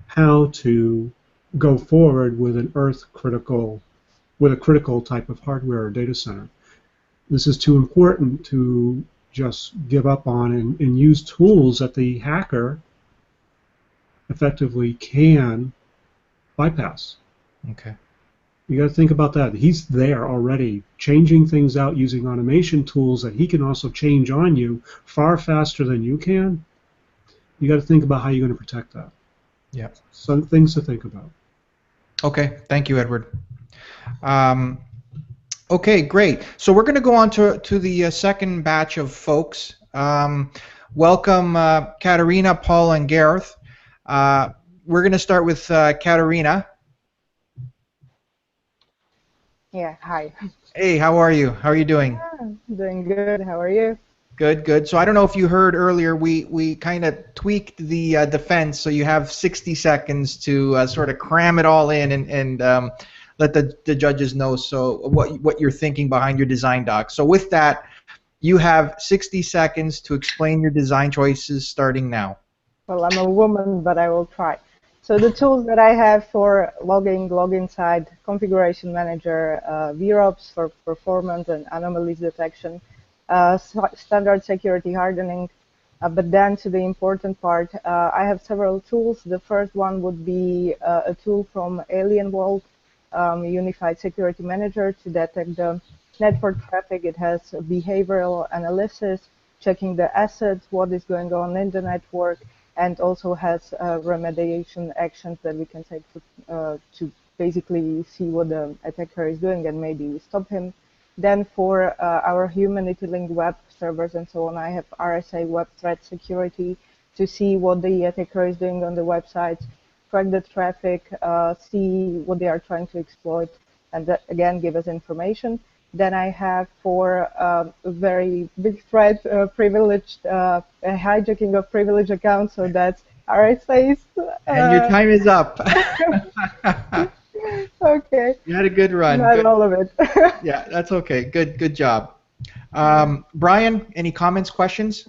Speaker 4: how to go forward with a critical type of hardware or data center. This is too important to just give up on and use tools that the hacker effectively can bypass.
Speaker 3: Okay.
Speaker 4: You got to think about that. He's there already, changing things out using automation tools that he can also change on you far faster than you can. You got to think about how you're going to protect that.
Speaker 3: Yeah.
Speaker 4: Some things to think about.
Speaker 3: Okay. Thank you, Edward. Okay, great. So we're going to go on to the second batch of folks. Welcome, Katerina, Paul, and Gareth. We're going to start with Katerina.
Speaker 11: Yeah, hi.
Speaker 3: Hey, how are you? How are you doing?
Speaker 11: Doing good. How are you?
Speaker 3: Good, good. So I don't know if you heard earlier, we kind of tweaked the defense, so you have 60 seconds to sort of cram it all in and let the judges know what you're thinking behind your design doc. So with that, you have 60 seconds to explain your design choices starting now.
Speaker 11: Well, I'm a woman, but I will try. So the tools that I have for logging, login side, configuration manager, VROPs for performance and anomalies detection, standard security hardening, but then to the important part, I have several tools. The first one would be a tool from Alienwall, Unified Security Manager, to detect the network traffic. It has behavioral analysis, checking the assets, what is going on in the network, and also has remediation actions that we can take to basically see what the attacker is doing and maybe stop him. Then for our humanity-linked web servers and so on, I have RSA Web Threat Security to see what the attacker is doing on the website, track the traffic, see what they are trying to exploit, and that, again, give us information. Then I have for a very big threat, privileged hijacking of privileged accounts, so that's RSAs.
Speaker 3: And your time is up.
Speaker 11: Okay.
Speaker 3: You had a good run.
Speaker 11: Not
Speaker 3: good.
Speaker 11: all of it.
Speaker 3: Yeah, that's okay. Good job. Brian, any comments, questions?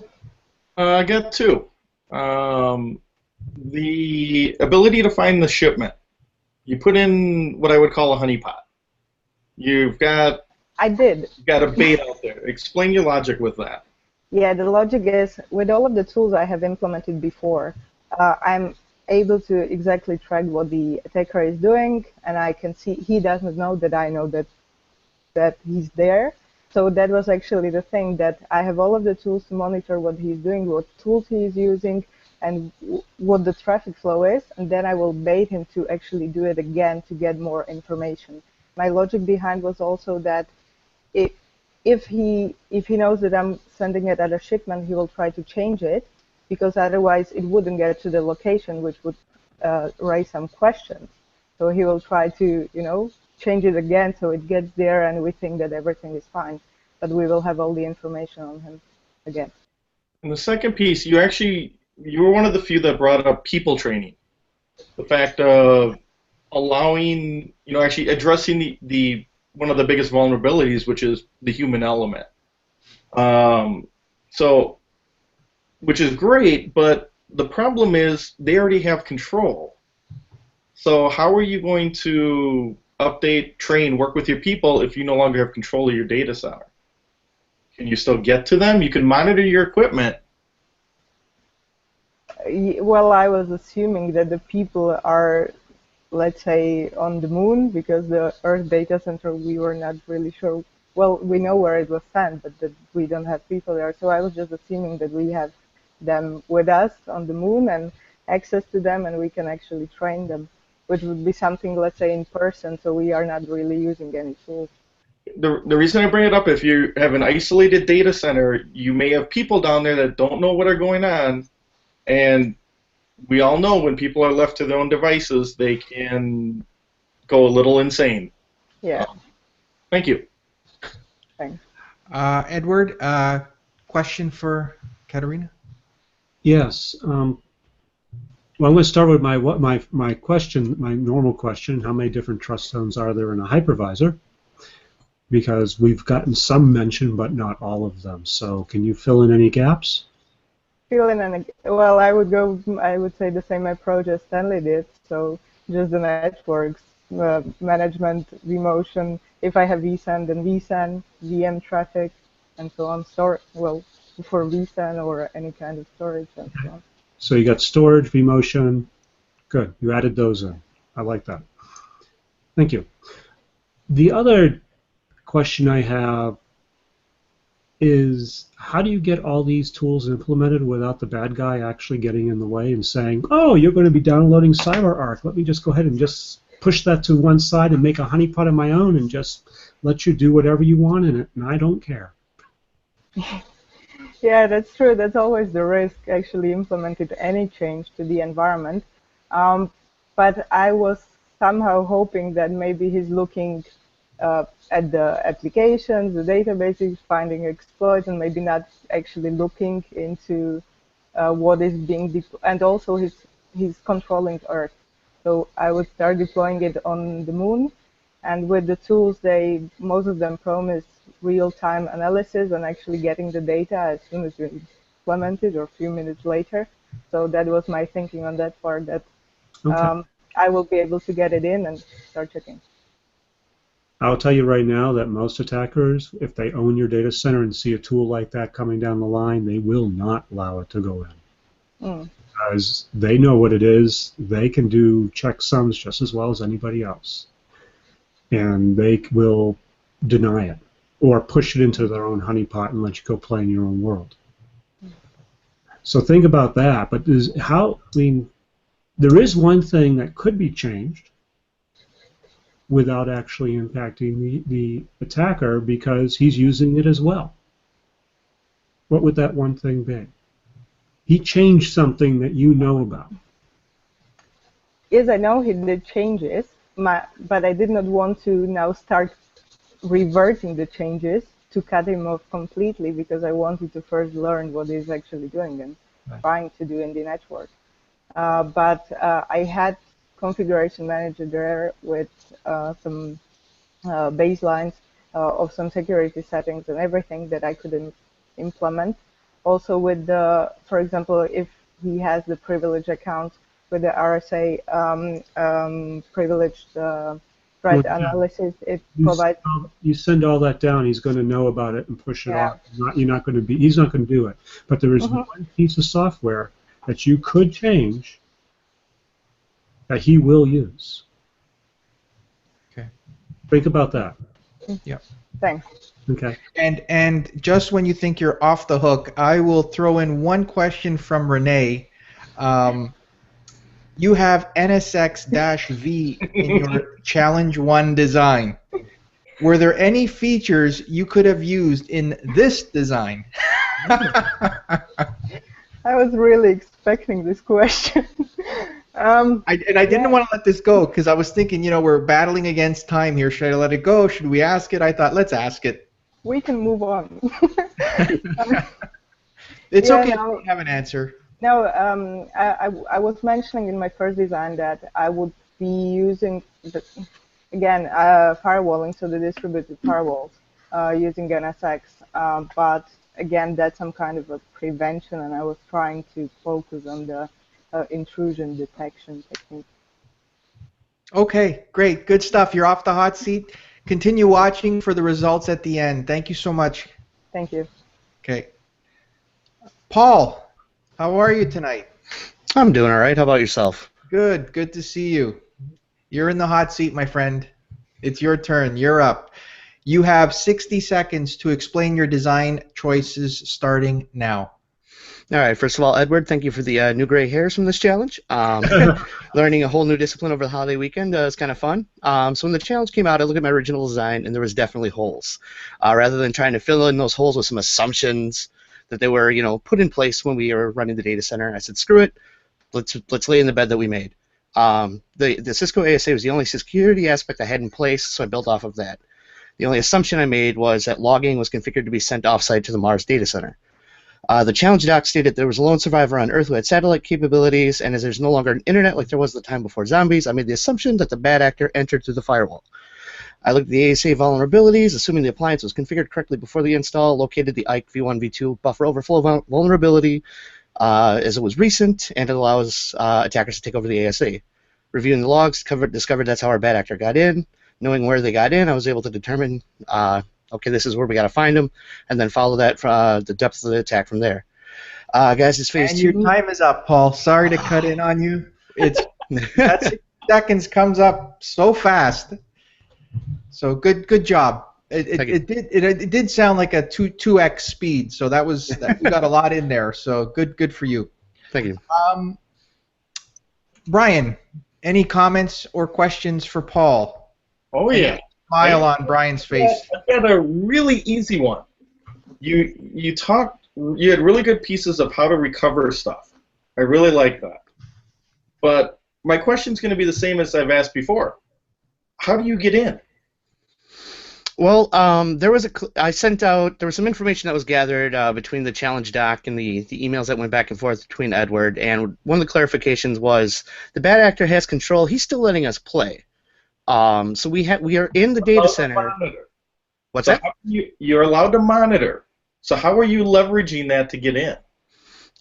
Speaker 5: I got two. The ability to find the shipment. You put in what I would call a honeypot. You've got
Speaker 11: I did.
Speaker 5: You've got a bait out there. Explain your logic with that.
Speaker 11: Yeah, the logic is, with all of the tools I have implemented before, I'm able to exactly track what the attacker is doing, and I can see he doesn't know that I know that he's there. So that was actually the thing, that I have all of the tools to monitor what he's doing, what tools he is using, and what the traffic flow is, and then I will bait him to actually do it again to get more information. My logic behind was also that if he knows that I'm sending it at a shipment, he will try to change it, because otherwise it wouldn't get to the location, which would raise some questions. So he will try to, change it again so it gets there and we think that everything is fine, but we will have all the information on him again.
Speaker 5: And the second piece, you were one of the few that brought up people training. the fact of allowing, actually addressing the one of the biggest vulnerabilities, which is the human element. So, which is great, but the problem is they already have control. So how are you going to update, train, work with your people if you no longer have control of your data center? Can you still get to them? You can monitor your equipment.
Speaker 11: Well, I was assuming that the people are, let's say, on the moon, because the Earth data center, we were not really sure. Well, we know where it was sent, but that we don't have people there. So I was just assuming that we have them with us on the moon and access to them, and we can actually train them, which would be something, let's say, in person, so we are not really using any tools.
Speaker 5: The reason I bring it up, if you have an isolated data center, you may have people down there that don't know what are going on, and we all know when people are left to their own devices, they can go a little insane.
Speaker 11: Yeah.
Speaker 5: Thank you.
Speaker 11: Thanks.
Speaker 3: Edward, question for Katerina?
Speaker 4: Yes. Well, I'm going to start with my question, my normal question: how many different trust zones are there in a hypervisor? Because we've gotten some mention, but not all of them. So, can you fill in any gaps?
Speaker 11: Well, I would say the same approach as Stanley did. So just the networks, management, vMotion. If I have vSAN, then vSAN, VM traffic, and so on. Well, for vSAN or any kind of storage and so on.
Speaker 4: So you got storage, vMotion. Good. You added those in. I like that. Thank you. The other question I have is, how do you get all these tools implemented without the bad guy actually getting in the way and saying, oh, you're going to be downloading CyberArk. Let me just go ahead and just push that to one side and make a honeypot of my own and just let you do whatever you want in it, and I don't care.
Speaker 11: Yeah, that's true. That's always the risk, actually implementing any change to the environment. But I was somehow hoping that maybe he's looking at the applications, the databases, finding exploits, and maybe not actually looking into what is being deployed. And also he's controlling Earth. So I would start deploying it on the moon, and with the tools, most of them promise real-time analysis and actually getting the data as soon as you implement it or a few minutes later. So that was my thinking on that part, that I will be able to get it in and start checking.
Speaker 4: I'll tell you right now that most attackers, if they own your data center and see a tool like that coming down the line, they will not allow it to go in. Because they know what it is. They can do checksums just as well as anybody else. And they will deny it or push it into their own honeypot and let you go play in your own world. So think about that. But there is one thing that could be changed without actually impacting the attacker, because he's using it as well. What would that one thing be? He changed something that you know about.
Speaker 11: Yes, I know he did changes, but I did not want to now start reverting the changes to cut him off completely, because I wanted to first learn what he's actually doing and trying to do in the network. But I had configuration manager there with some baselines of some security settings and everything that I could implement. Also with for example, if he has the privilege account with the RSA privileged threat analysis, it provides.
Speaker 4: You send all that down, he's going to know about it and push it off. He's not going to do it. But there is one piece of software that you could change that he will use.
Speaker 3: Okay.
Speaker 4: Think about that.
Speaker 3: Yep.
Speaker 11: Thanks.
Speaker 4: Okay.
Speaker 3: And just when you think you're off the hook, I will throw in one question from Renee. You have NSX-V in your Challenge 1 design. Were there any features you could have used in this design?
Speaker 11: I was really expecting this question.
Speaker 3: I didn't want to let this go because I was thinking, we're battling against time here. Should I let it go? Should we ask it? I thought, let's ask it.
Speaker 11: We can move on.
Speaker 3: It's okay if you have an answer.
Speaker 11: No, I was mentioning in my first design that I would be using, again, firewalling, so the distributed firewalls, using NSX. But again, that's some kind of a prevention, and I was trying to focus on the intrusion detection technique.
Speaker 3: Okay, great. Good stuff. You're off the hot seat. Continue watching for the results at the end. Thank you so much.
Speaker 11: Thank you.
Speaker 3: Okay. Paul, how are you tonight?
Speaker 12: I'm doing all right. How about yourself?
Speaker 3: Good. Good to see you. You're in the hot seat, my friend. It's your turn. You're up. You have 60 seconds to explain your design choices starting now.
Speaker 12: All right. First of all, Edward, thank you for the new gray hairs from this challenge. Learning a whole new discipline over the holiday weekend is kind of fun. So when the challenge came out, I looked at my original design, and there was definitely holes. Rather than trying to fill in those holes with some assumptions that they were, put in place when we were running the data center, I said, screw it. Let's lay in the bed that we made. The Cisco ASA was the only security aspect I had in place, so I built off of that. The only assumption I made was that logging was configured to be sent offsite to the Mars data center. The challenge doc stated there was a lone survivor on Earth who had satellite capabilities, and as there's no longer an internet like there was at the time before zombies, I made the assumption that the bad actor entered through the firewall. I looked at the ASA vulnerabilities, assuming the appliance was configured correctly before the install, located the IKE v1 v2 buffer overflow vulnerability, as it was recent, and it allows attackers to take over the ASA. Reviewing the logs, discovered that's how our bad actor got in. Knowing where they got in, I was able to determine, okay, this is where we got to find them, and then follow that the depth of the attack from there. Guys, it's phase 2.
Speaker 3: Your time is up, Paul. Sorry to cut in on you. That 60 seconds comes up so fast. So good job. It did sound like a 2x speed, so we got a lot in there. So good for you.
Speaker 12: Thank you.
Speaker 3: Brian, any comments or questions for Paul?
Speaker 5: Oh yeah.
Speaker 3: Smile on Brian's face.
Speaker 5: I got a really easy one. You had really good pieces of how to recover stuff. I really like that. But my question's going to be the same as I've asked before. How do you get in?
Speaker 12: Well, there was some information that was gathered between the challenge doc and the emails that went back and forth between Edward, and one of the clarifications was the bad actor has control. He's still letting us play. So we are in the data center. What's that?
Speaker 5: You're allowed to monitor. So how are you leveraging that to get in?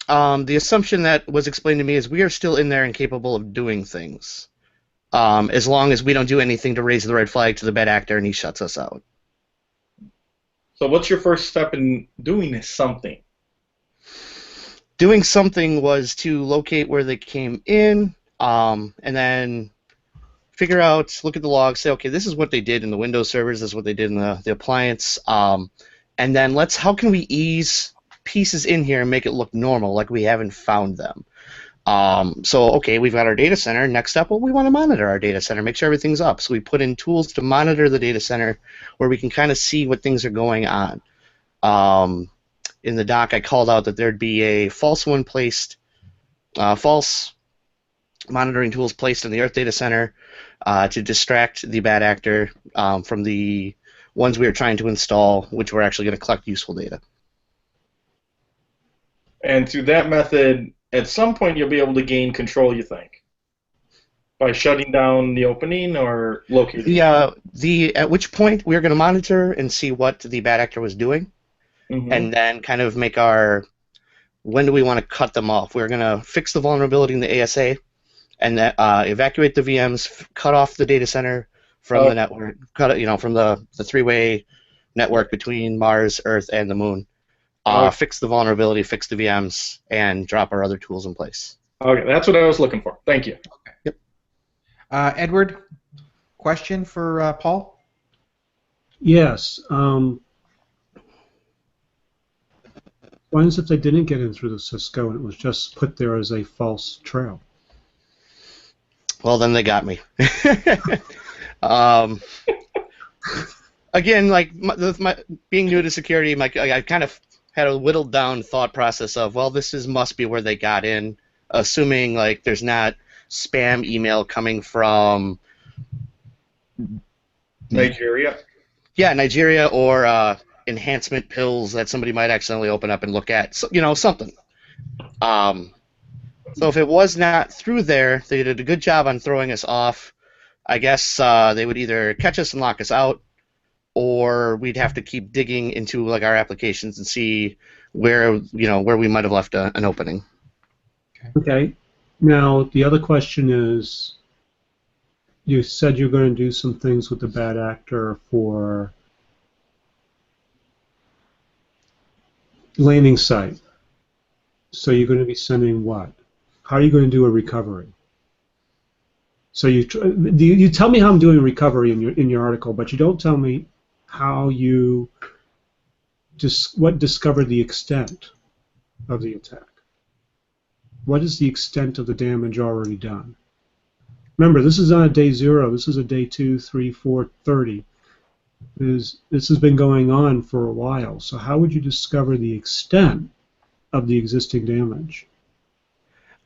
Speaker 12: The assumption that was explained to me is we are still in there and capable of doing things. As long as we don't do anything to raise the red flag to the bad actor and he shuts us out.
Speaker 5: So what's your first step in doing something?
Speaker 12: Doing something was to locate where they came in, and then figure out, look at the logs, say, okay, this is what they did in the Windows servers, this is what they did in the appliance, and then how can we ease pieces in here and make it look normal, like we haven't found them. So, okay, we've got our data center. Next up, well, we want to monitor our data center, make sure everything's up. So we put in tools to monitor the data center where we can kind of see what things are going on. In the doc, I called out that there'd be a false monitoring tools placed in the Earth data center to distract the bad actor from the ones we were trying to install, which were actually going to collect useful data.
Speaker 5: And through that method, at some point you'll be able to gain control, you think? By shutting down the opening or locating?
Speaker 12: Yeah, at which point we're going to monitor and see what the bad actor was doing, and then kind of make when do we want to cut them off. We're going to fix the vulnerability in the ASA, and evacuate the VMs, cut off the data center from the network, from the three-way network between Mars, Earth, and the Moon. Fix the vulnerability, fix the VMs, and drop our other tools in place.
Speaker 5: Okay, that's what I was looking for. Thank you.
Speaker 3: Okay. Yep. Edward, question for Paul?
Speaker 4: Yes. What happens if they didn't get in through the Cisco and it was just put there as a false trail?
Speaker 12: Well, then they got me. Again, like being new to security, I kind of had a whittled down thought process of, well, must be where they got in, assuming like there's not spam email coming from
Speaker 5: Nigeria.
Speaker 12: Yeah, Nigeria, or enhancement pills that somebody might accidentally open up and look at. So, something. So if it was not through there, they did a good job on throwing us off. I guess they would either catch us and lock us out, or we'd have to keep digging into like our applications and see where where we might have left an opening.
Speaker 4: Okay. Now the other question is, you said you're going to do some things with the bad actor for landing site. So you're going to be sending what? How are you going to do a recovery? So you tell me how I'm doing recovery in your article, but you don't tell me how you what discovered the extent of the attack. What is the extent of the damage already done? Remember, this is not a day 0. This is a day 2, 3, 4, 30. This has been going on for a while. So how would you discover the extent of the existing damage?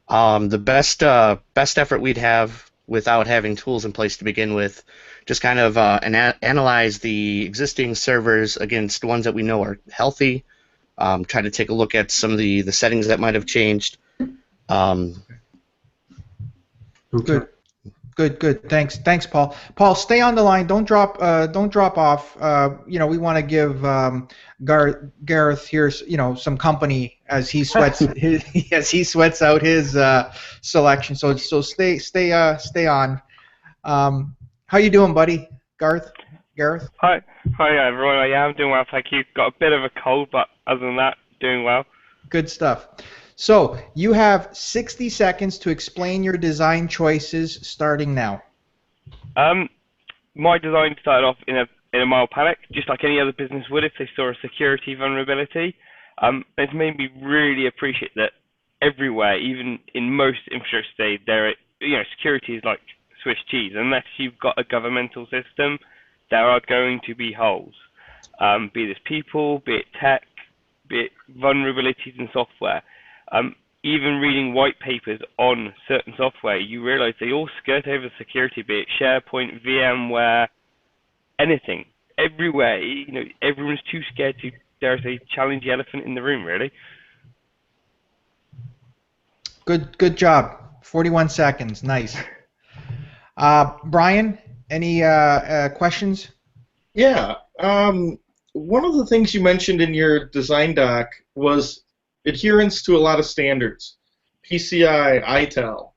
Speaker 12: The best effort we'd have without having tools in place to begin with, just kind of analyze the existing servers against ones that we know are healthy. Try to take a look at some of the settings that might have changed.
Speaker 4: Okay.
Speaker 3: Good. Thanks, Paul. Paul, stay on the line. Don't drop off. We want to give Gareth here, some company as he sweats out his selection. So stay on. How you doing, buddy? Gareth?
Speaker 13: Hi everyone. Yeah, I'm doing well, thank you. Got a bit of a cold, but other than that, doing well.
Speaker 3: Good stuff. So you have 60 seconds to explain your design choices starting now.
Speaker 13: My design started off in a mild panic, just like any other business would if they saw a security vulnerability. It's made me really appreciate that everywhere, even in most infrastructure today, security is like Swiss cheese. Unless you've got a governmental system, there are going to be holes. Be this people, be it tech, be it vulnerabilities in software. Even reading white papers on certain software, you realize they all skirt over security, be it SharePoint, VMware, anything. Everywhere, everyone's too scared to, dare I say, challenge the elephant in the room, really.
Speaker 3: Good job. 41 seconds. Nice. Brian, any questions?
Speaker 5: Yeah. One of the things you mentioned in your design doc was adherence to a lot of standards, PCI, ITIL.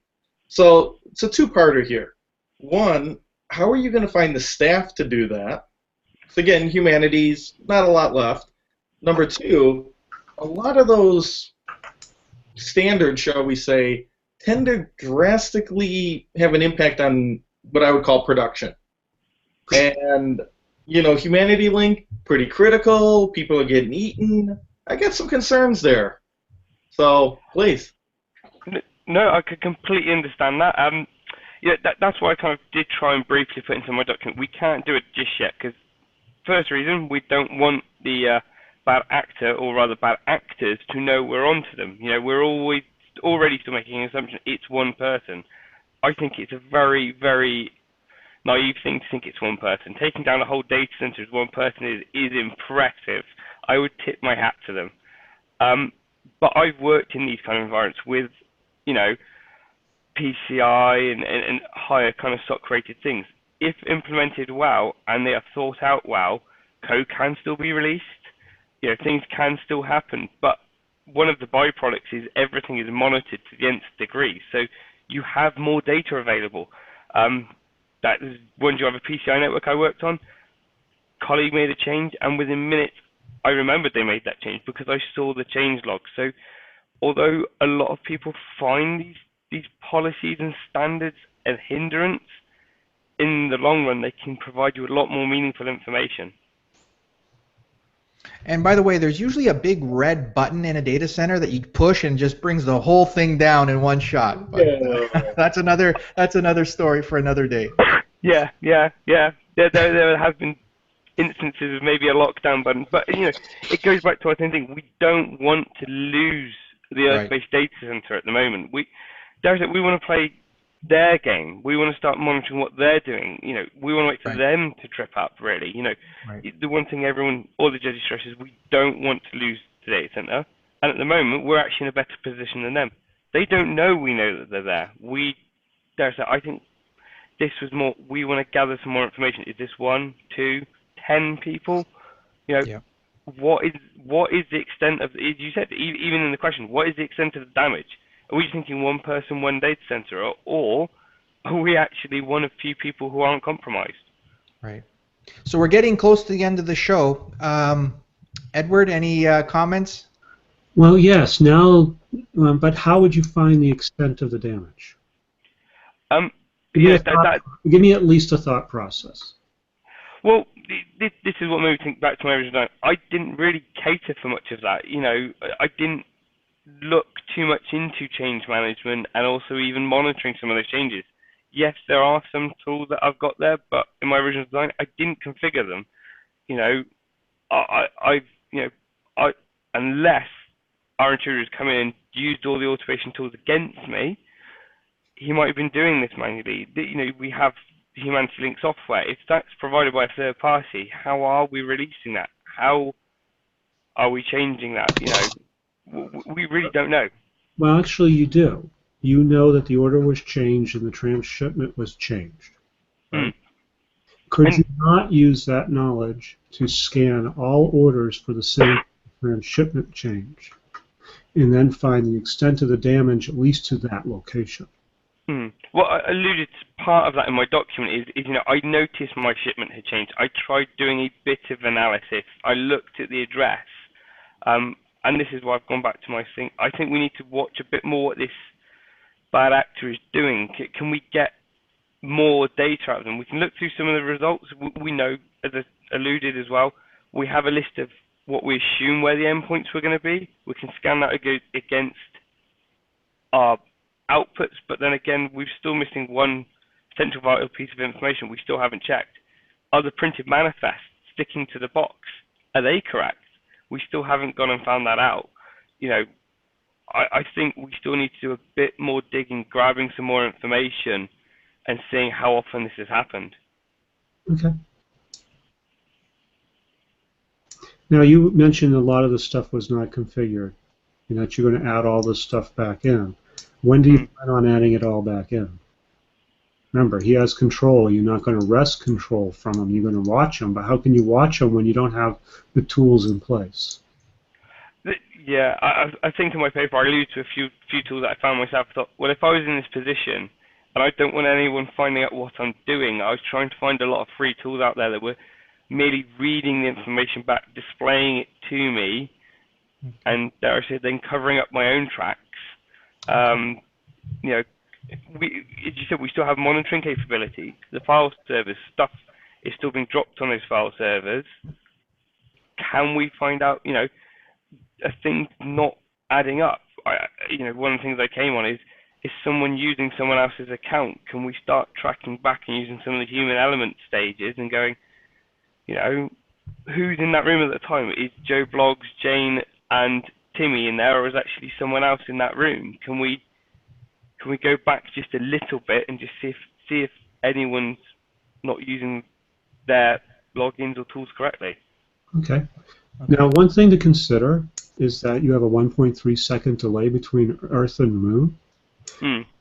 Speaker 5: So it's a two-parter here. One, how are you going to find the staff to do that? So again, humanities, not a lot left. Number two, a lot of those standards, shall we say, tend to drastically have an impact on what I would call production. And, Humanity Link, pretty critical, people are getting eaten. I got some concerns there. So, please.
Speaker 13: No, I could completely understand that. That's why I kind of did try and briefly put into my document. We can't do it just yet because, first reason, we don't want the bad actor, or rather bad actors, to know we're onto them. We're already still making an assumption it's one person. I think it's a very, very naive thing to think it's one person. Taking down a whole data center as one person is impressive. I would tip my hat to them. But I've worked in these kind of environments with, PCI and higher kind of SOC-rated things. If implemented well and they are thought out well, code can still be released. Things can still happen. But one of the byproducts is everything is monitored to the nth degree. So you have more data available. That is, once you have a PCI network I worked on, colleague made a change, and within minutes I remembered they made that change because I saw the change log. So although a lot of people find these policies and standards a hindrance, in the long run they can provide you a lot more meaningful information.
Speaker 3: And by the way, there's usually a big red button in a data center that you push and just brings the whole thing down in one shot. But that's another story for another day.
Speaker 13: Yeah. There have been instances of maybe a lockdown button, but it goes back to our same thing. We don't want to lose the Earth-based data center at the moment. We want to play their game. We want to start monitoring what they're doing. We want to wait for them to trip up. Really, the one thing all the judges stress is we don't want to lose the data center, and at the moment we're actually in a better position than them. They don't know we know that they're there. I think this was more, we want to gather some more information. Is this 1, 2, 10 people? You know,
Speaker 3: Yeah.
Speaker 13: what is the extent of, you said, even in the question, what is the extent of the damage? Are we just thinking one person, one data center, or are we actually one of few people who aren't compromised?
Speaker 3: Right. So we're getting close to the end of the show. Edward, any comments?
Speaker 4: Well, yes. Now, but how would you find the extent of the damage?
Speaker 13: Yeah,
Speaker 4: Give me at least a thought process.
Speaker 13: Well, this is what made me think back to my original. I didn't really cater for much of that. You know, I didn't look too much into change management and also even monitoring some of those changes. Yes, there are some tools that I've got there, but in my original design, I didn't configure them. You know, unless our interiors come in and used all the automation tools against me, he might have been doing this manually. You know, we have Humanity Link software. If that's provided by a third party, how are we releasing that? How are we changing that? You know, we really don't know.
Speaker 4: Well, actually, you do. You know that the order was changed and the transshipment was changed. Right? Could you not use that knowledge to scan all orders for the same transshipment change and then find the extent of the damage at least to that location?
Speaker 13: Well, I alluded to part of that in my document is, you know, I noticed my shipment had changed. I tried doing a bit of analysis. I looked at the address, and this is why I've gone back to my thing. I think we need to watch a bit more what this bad actor is doing. Can we get more data out of them? We can look through some of the results. We know, as I alluded as well, we have a list of what we assume where the endpoints were going to be. We can scan that against our outputs, but then again, we're still missing one potential vital piece of information we still haven't checked. Are the printed manifests sticking to the box? Are they correct? We still haven't gone and found that out. You know, I think we still need to do a bit more digging, grabbing some more information, and seeing how often this has happened.
Speaker 4: Okay. Now, you mentioned a lot of the stuff was not configured, and that you're going to add all this stuff back in. When do you plan on adding it all back in? Remember, he has control. You're not going to wrest control from him. You're going to watch him. But how can you watch him when you don't have the tools in place?
Speaker 13: Yeah, I think in my paper I alluded to a few tools that I found myself. I thought, well, if I was in this position and I don't want anyone finding out what I'm doing, I was trying to find a lot of free tools out there that were merely reading the information back, displaying it to me, and dare I say, then covering up my own tracks. You know, as you said, we still have monitoring capability. The file servers stuff is still being dropped on those file servers. Can we find out, you know, a thing not adding up? You know, one of the things I came on is someone using someone else's account? Can we start tracking back and using some of the human element stages and going, you know, who's in that room at the time? Is Joe Bloggs, Jane, and Timmy in there, or is actually someone else in that room? Can we go back just a little bit and just see if anyone's not using their logins or tools correctly?
Speaker 4: Okay. Now, one thing to consider is that you have a 1.3 second delay between Earth and Moon.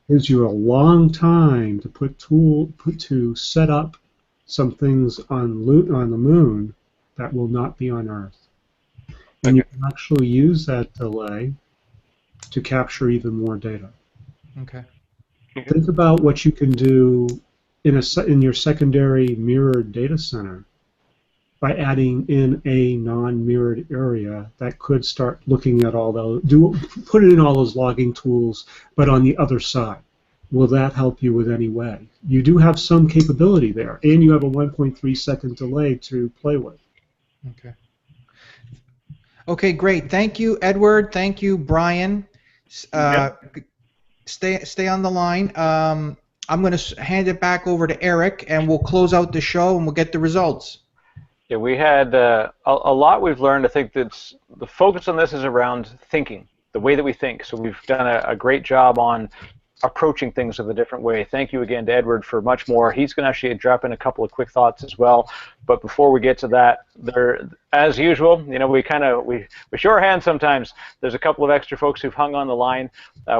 Speaker 4: Gives you a long time to set up some things on the Moon that will not be on Earth. And you can actually use that delay to capture even more data.
Speaker 3: Okay.
Speaker 4: Think about what you can do in your secondary mirrored data center by adding in a non-mirrored area that could start looking at all those, put it in all those logging tools, but on the other side. Will that help you with any way? You do have some capability there, and you have a 1.3 second delay to play with.
Speaker 3: Okay. Okay, great. Thank you, Edward. Thank you, Brian. Stay on the line. I'm going to hand it back over to Eric, and we'll close out the show, and we'll get the results.
Speaker 1: Yeah, we had a lot we've learned. I think that the focus on this is around thinking, the way that we think. So we've done a great job on approaching things in a different way. Thank you again to Edward for much more. He's going to actually drop in a couple of quick thoughts as well. But before we get to that, there, as usual, you know, we show our hands sometimes. There's a couple of extra folks who've hung on the line.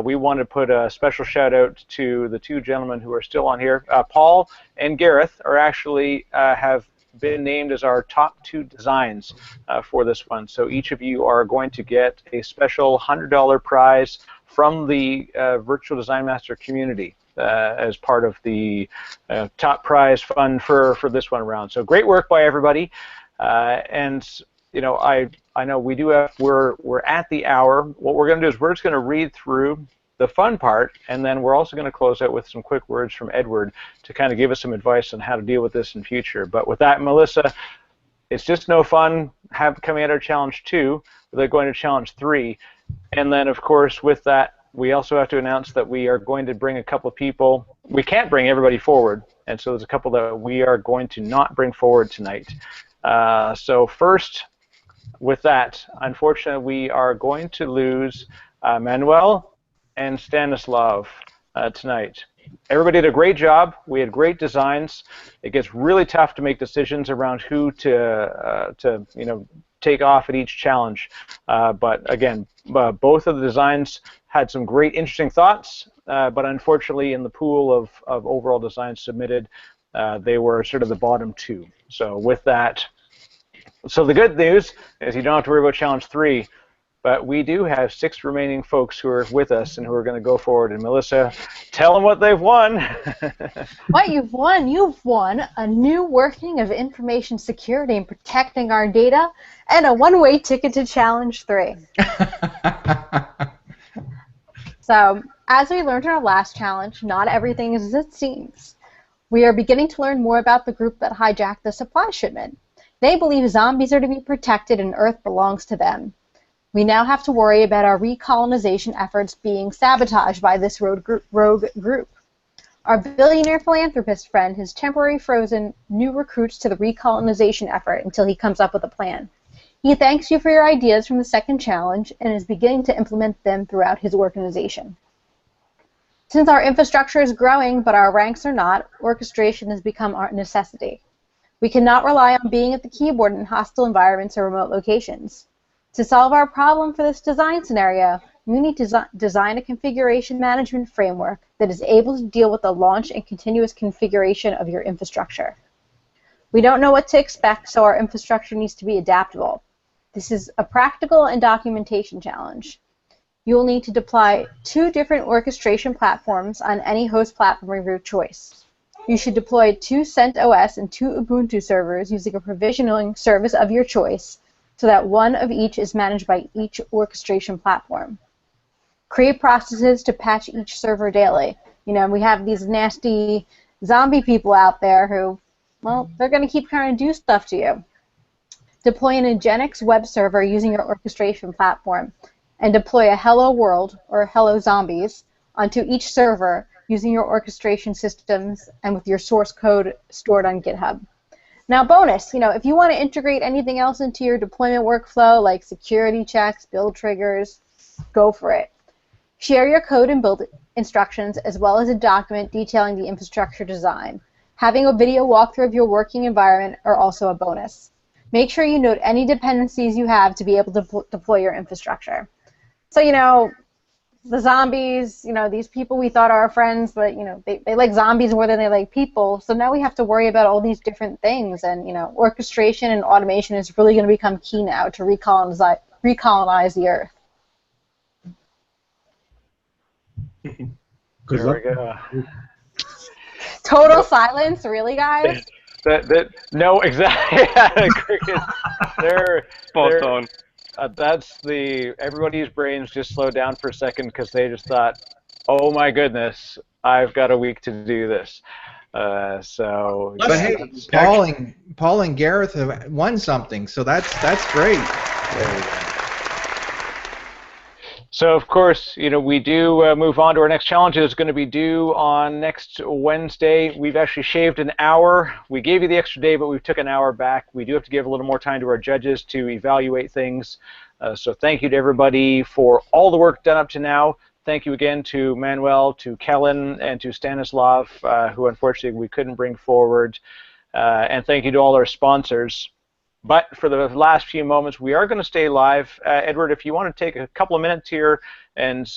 Speaker 1: We want to put a special shout out to the two gentlemen who are still on here. Paul and Gareth are actually have been named as our top 2 designs for this one. So each of you are going to get a special $100 prize from the Virtual Design Master community as part of the top prize fund for this one round. So great work by everybody. And you know, I know we do have, we're at the hour. What we're going to do is we're just going to read through the fun part, and then we're also going to close out with some quick words from Edward to kind of give us some advice on how to deal with this in future. But with that, Melissa, it's just no fun coming at our challenge 2 without going to challenge 3. And then, of course, with that, we also have to announce that we are going to bring a couple of people. We can't bring everybody forward, and so there's a couple that we are going to not bring forward tonight. So first, with that, unfortunately, we are going to lose Manuel and Stanislav tonight. Everybody did a great job. We had great designs. It gets really tough to make decisions around who to you know, take off at each challenge. But again, both of the designs had some great, interesting thoughts. But unfortunately, in the pool of overall designs submitted, they were sort of the bottom 2. So with that, so the good news is you don't have to worry about challenge 3. But we do have 6 remaining folks who are with us and who are going to go forward. And Melissa, tell them what they've won.
Speaker 2: What you've won? You've won a new working of information security and protecting our data, and a one-way ticket to Challenge 3. So, as we learned in our last challenge, not everything is as it seems. We are beginning to learn more about the group that hijacked the supply shipment. They believe zombies are to be protected and Earth belongs to them. We now have to worry about our recolonization efforts being sabotaged by this rogue group. Our billionaire philanthropist friend has temporarily frozen new recruits to the recolonization effort until he comes up with a plan. He thanks you for your ideas from the second challenge and is beginning to implement them throughout his organization. Since our infrastructure is growing but our ranks are not, orchestration has become our necessity. We cannot rely on being at the keyboard in hostile environments or remote locations. To solve our problem for this design scenario, we need to design a configuration management framework that is able to deal with the launch and continuous configuration of your infrastructure. We don't know what to expect, so our infrastructure needs to be adaptable. This is a practical and documentation challenge. You will need to deploy 2 different orchestration platforms on any host platform of your choice. You should deploy 2 CentOS and 2 Ubuntu servers using a provisioning service of your choice, so that one of each is managed by each orchestration platform. Create processes to patch each server daily. You know, we have these nasty zombie people out there who, well, they're going to keep trying to do stuff to you. Deploy an Nginx web server using your orchestration platform, and deploy a Hello World or Hello Zombies onto each server using your orchestration systems and with your source code stored on GitHub. Now, bonus, you know, if you want to integrate anything else into your deployment workflow, like security checks, build triggers, go for it. Share your code and build instructions, as well as a document detailing the infrastructure design. Having a video walkthrough of your working environment are also a bonus. Make sure you note any dependencies you have to be able to deploy your infrastructure. So, you know, the zombies, you know, these people we thought are our friends, but, you know, they like zombies more than they like people. So now we have to worry about all these different things. And, you know, orchestration and automation is really going to become key now to recolonize the Earth.
Speaker 1: There we go.
Speaker 2: Total silence, really, guys?
Speaker 1: No, exactly. Crickets. They're
Speaker 13: Spot on.
Speaker 1: That's everybody's brains just slowed down for a second because they just thought, oh my goodness, I've got a week to do this. So,
Speaker 3: but hey, Paul and Gareth have won something, so that's great.
Speaker 1: There we go. So, of course, you know, we do move on to our next challenge. It's going to be due on next Wednesday. We've actually shaved an hour. We gave you the extra day, but we took an hour back. We do have to give a little more time to our judges to evaluate things. So thank you to everybody for all the work done up to now. thank you again to Manuel, to Kellen, and to Stanislav, who unfortunately we couldn't bring forward. And thank you to all our sponsors. But for the last few moments, we are going to stay live. Edward, if you want to take a couple of minutes here and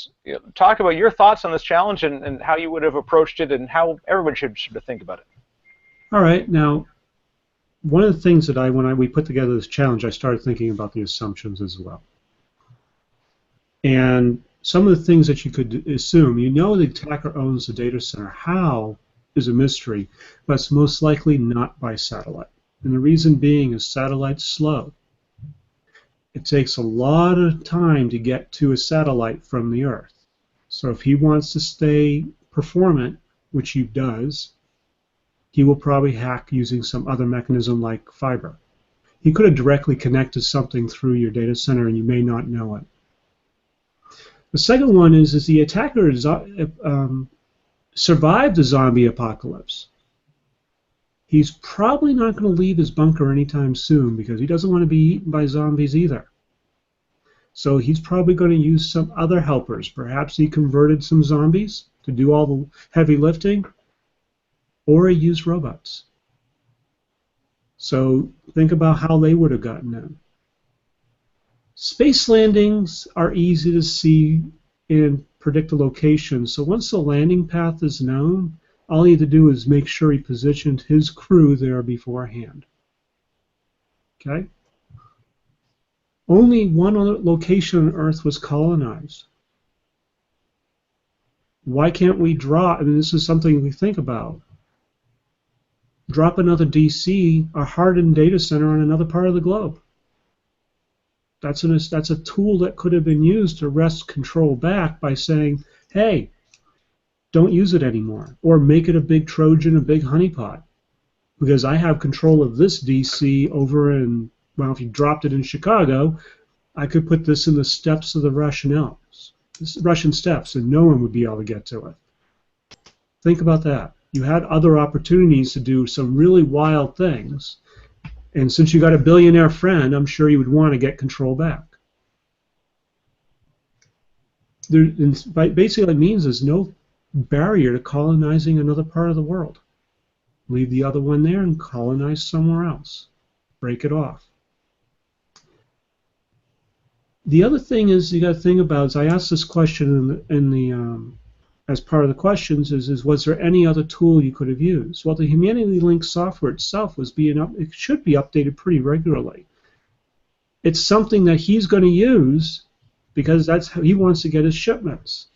Speaker 1: talk about your thoughts on this challenge and how you would have approached it and how everybody should think about it.
Speaker 4: All right. Now, one of the things that when we put together this challenge, I started thinking about the assumptions as well. And some of the things that you could assume, the attacker owns the data center. How is a mystery, but it's most likely not by satellite. And the reason being is satellite's slow. It takes a lot of time to get to a satellite from the Earth. So if he wants to stay performant, which he does, he will probably hack using some other mechanism like fiber. He could have directly connected something through your data center and you may not know it. The second one is the attacker survived the zombie apocalypse. He's probably not going to leave his bunker anytime soon because he doesn't want to be eaten by zombies either. So he's probably going to use some other helpers. Perhaps he converted some zombies to do all the heavy lifting, or he used robots. So think about how they would have gotten in. Space landings are easy to see and predict the location. So once the landing path is known, all you need to do is make sure he positioned his crew there beforehand. Okay? Only one other location on Earth was colonized. Why can't we drop? I mean, this is something we think about. Drop another DC, a hardened data center on another part of the globe. That's a tool that could have been used to wrest control back by saying, hey, don't use it anymore, or make it a big Trojan, a big honeypot, because I have control of this DC over in, well, if you dropped it in Chicago, I could put this in the steps of the Russian Alps, Russian steppes, and no one would be able to get to it. Think about that. You had other opportunities to do some really wild things, and since you got a billionaire friend, I'm sure you would want to get control back. Basically what it means is no barrier to colonizing another part of the world. Leave the other one there and colonize somewhere else. Break it off. The other thing is you got to think about is I asked this question as part of the questions is was there any other tool you could have used? Well, the Humanity Link software itself it should be updated pretty regularly. It's something that he's going to use because that's how he wants to get his shipments.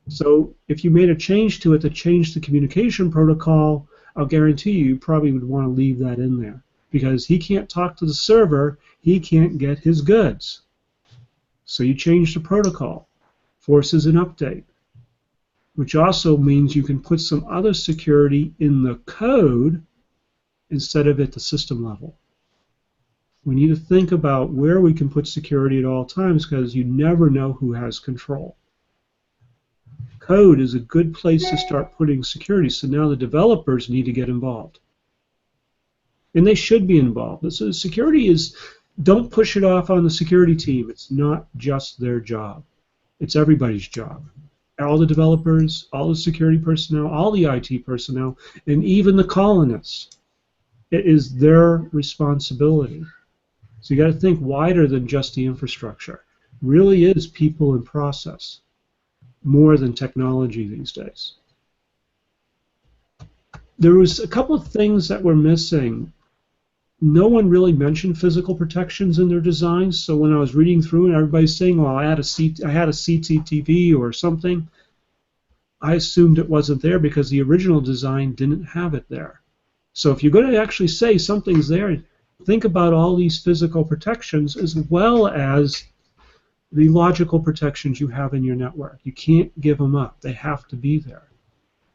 Speaker 4: So if you made a change to it to change the communication protocol, I'll guarantee you probably would want to leave that in there because he can't talk to the server, he can't get his goods. So you change the protocol, forces an update, which also means you can put some other security in the code instead of at the system level. We need to think about where we can put security at all times because you never know who has control. Code is a good place to start putting security, so now the developers need to get involved. And they should be involved. So security is, don't push it off on the security team. It's not just their job. It's everybody's job. All the developers, all the security personnel, all the IT personnel, and even the colonists. It is their responsibility. So you got to think wider than just the infrastructure. It really is people and process, more than technology these days. There was a couple of things that were missing. No one really mentioned physical protections in their designs, so when I was reading through and everybody's saying, well, I had a CCTV or something, I assumed it wasn't there because the original design didn't have it there. So if you're going to actually say something's there, think about all these physical protections as well as the logical protections you have in your network. You can't give them up. They have to be there.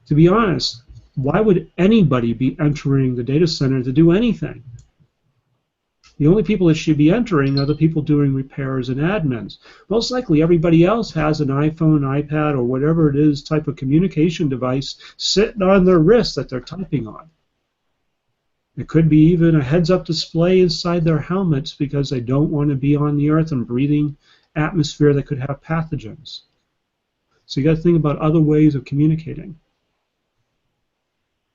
Speaker 4: To be honest, why would anybody be entering the data center to do anything? The only people that should be entering are the people doing repairs and admins. Most likely everybody else has an iPhone, iPad, or whatever it is type of communication device sitting on their wrist that they're typing on. It could be even a heads-up display inside their helmets because they don't want to be on the earth and breathing atmosphere that could have pathogens. So you got to think about other ways of communicating.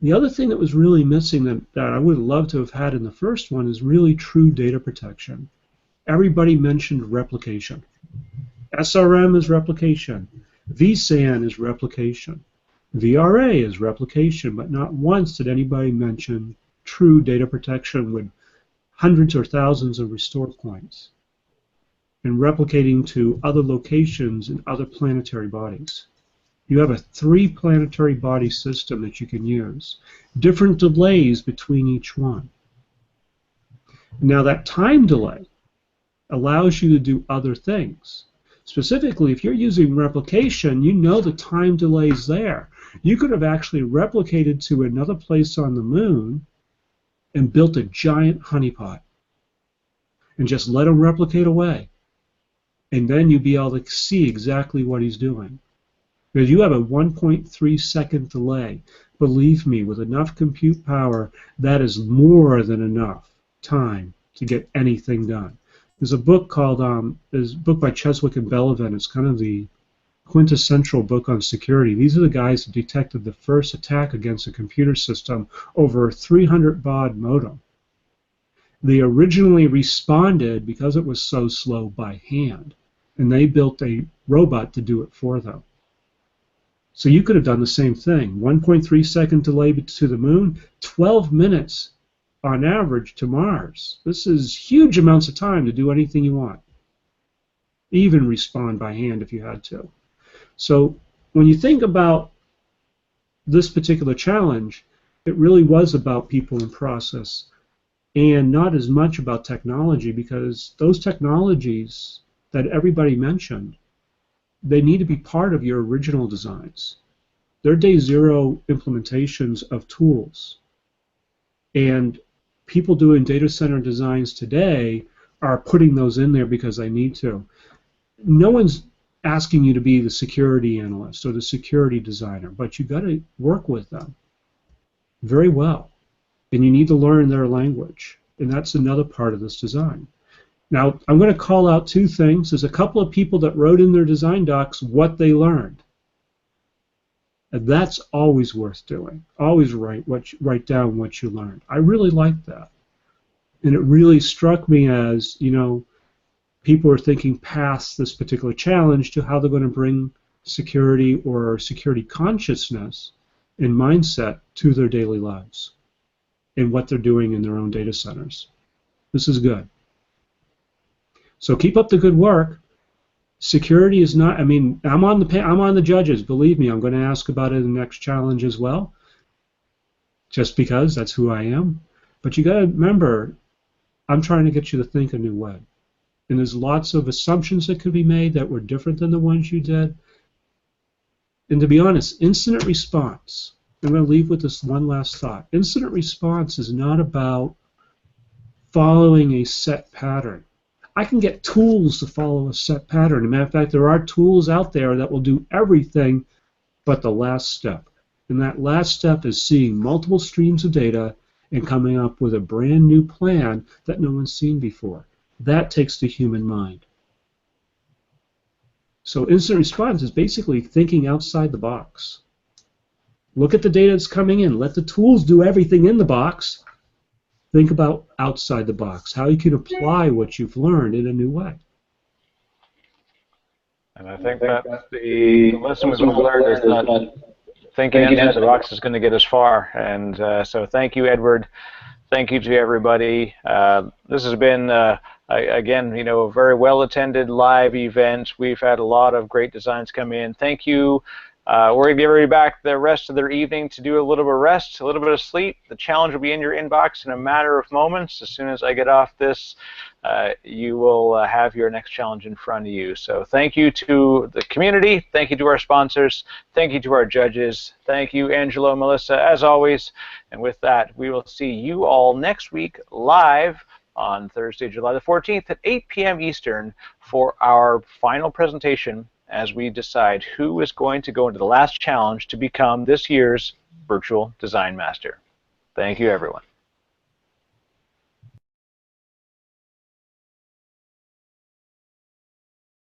Speaker 4: The other thing that was really missing that I would love to have had in the first one is really true data protection. Everybody mentioned replication. SRM is replication. vSAN is replication. VRA is replication, but not once did anybody mention true data protection with hundreds or thousands of restore points and replicating to other locations in other planetary bodies. You have a 3 planetary body system that you can use. Different delays between each one. Now that time delay allows you to do other things. Specifically, if you're using replication, you know the time delay is there. You could have actually replicated to another place on the moon and built a giant honeypot and just let him replicate away. And then you'd be able to see exactly what he's doing. Because you have a 1.3 second delay. Believe me, with enough compute power, that is more than enough time to get anything done. There's a book called, there's a book by Cheswick and Bellevin. It's kind of the quintessential book on security. These are the guys that detected the first attack against a computer system over a 300 baud modem. They originally responded, because it was so slow, by hand, and they built a robot to do it for them. So you could have done the same thing. 1.3 second delay to the moon, 12 minutes on average to Mars. This is huge amounts of time to do anything you want. Even respond by hand if you had to. So when you think about this particular challenge, it really was about people and process, and not as much about technology, because those technologies that everybody mentioned, they need to be part of your original designs. They're day zero implementations of tools. And people doing data center designs today are putting those in there because they need to. No one's asking you to be the security analyst or the security designer, but you've got to work with them very well. And you need to learn their language. And that's another part of this design. Now, I'm going to call out 2 things. There's a couple of people that wrote in their design docs what they learned. And that's always worth doing. Always write down what you learned. I really like that. And it really struck me as, you know, people are thinking past this particular challenge to how they're going to bring security or security consciousness and mindset to their daily lives and what they're doing in their own data centers. This is good. So keep up the good work. Security is not, I mean, I'm on the judges. Believe me, I'm going to ask about it in the next challenge as well, just because that's who I am. But you got to remember, I'm trying to get you to think a new way. And there's lots of assumptions that could be made that were different than the ones you did. And to be honest, incident response, I'm going to leave with this one last thought. Incident response is not about following a set pattern. I can get tools to follow a set pattern. As a matter of fact, there are tools out there that will do everything but the last step. And that last step is seeing multiple streams of data and coming up with a brand new plan that no one's seen before. That takes the human mind. So incident response is basically thinking outside the box. Look at the data that's coming in. Let the tools do everything in the box. Think about outside the box, how you can apply what you've learned in a new way.
Speaker 1: And I think that's the lesson we've learned, is that thinking outside the box is going to get us far. And so thank you, Edward. Thank you to everybody. This has been, again, you know, a very well-attended live event. We've had a lot of great designs come in. Thank you. We're going to give everybody back the rest of their evening to do a little bit of rest, a little bit of sleep. The challenge will be in your inbox in a matter of moments. As soon as I get off this, you will have your next challenge in front of you. So thank you to the community. Thank you to our sponsors. Thank you to our judges. Thank you, Angelo, Melissa, as always. And with that, we will see you all next week live on Thursday, July the 14th at 8 p.m. Eastern for our final presentation as we decide who is going to go into the last challenge to become this year's Virtual Design Master. Thank you, everyone.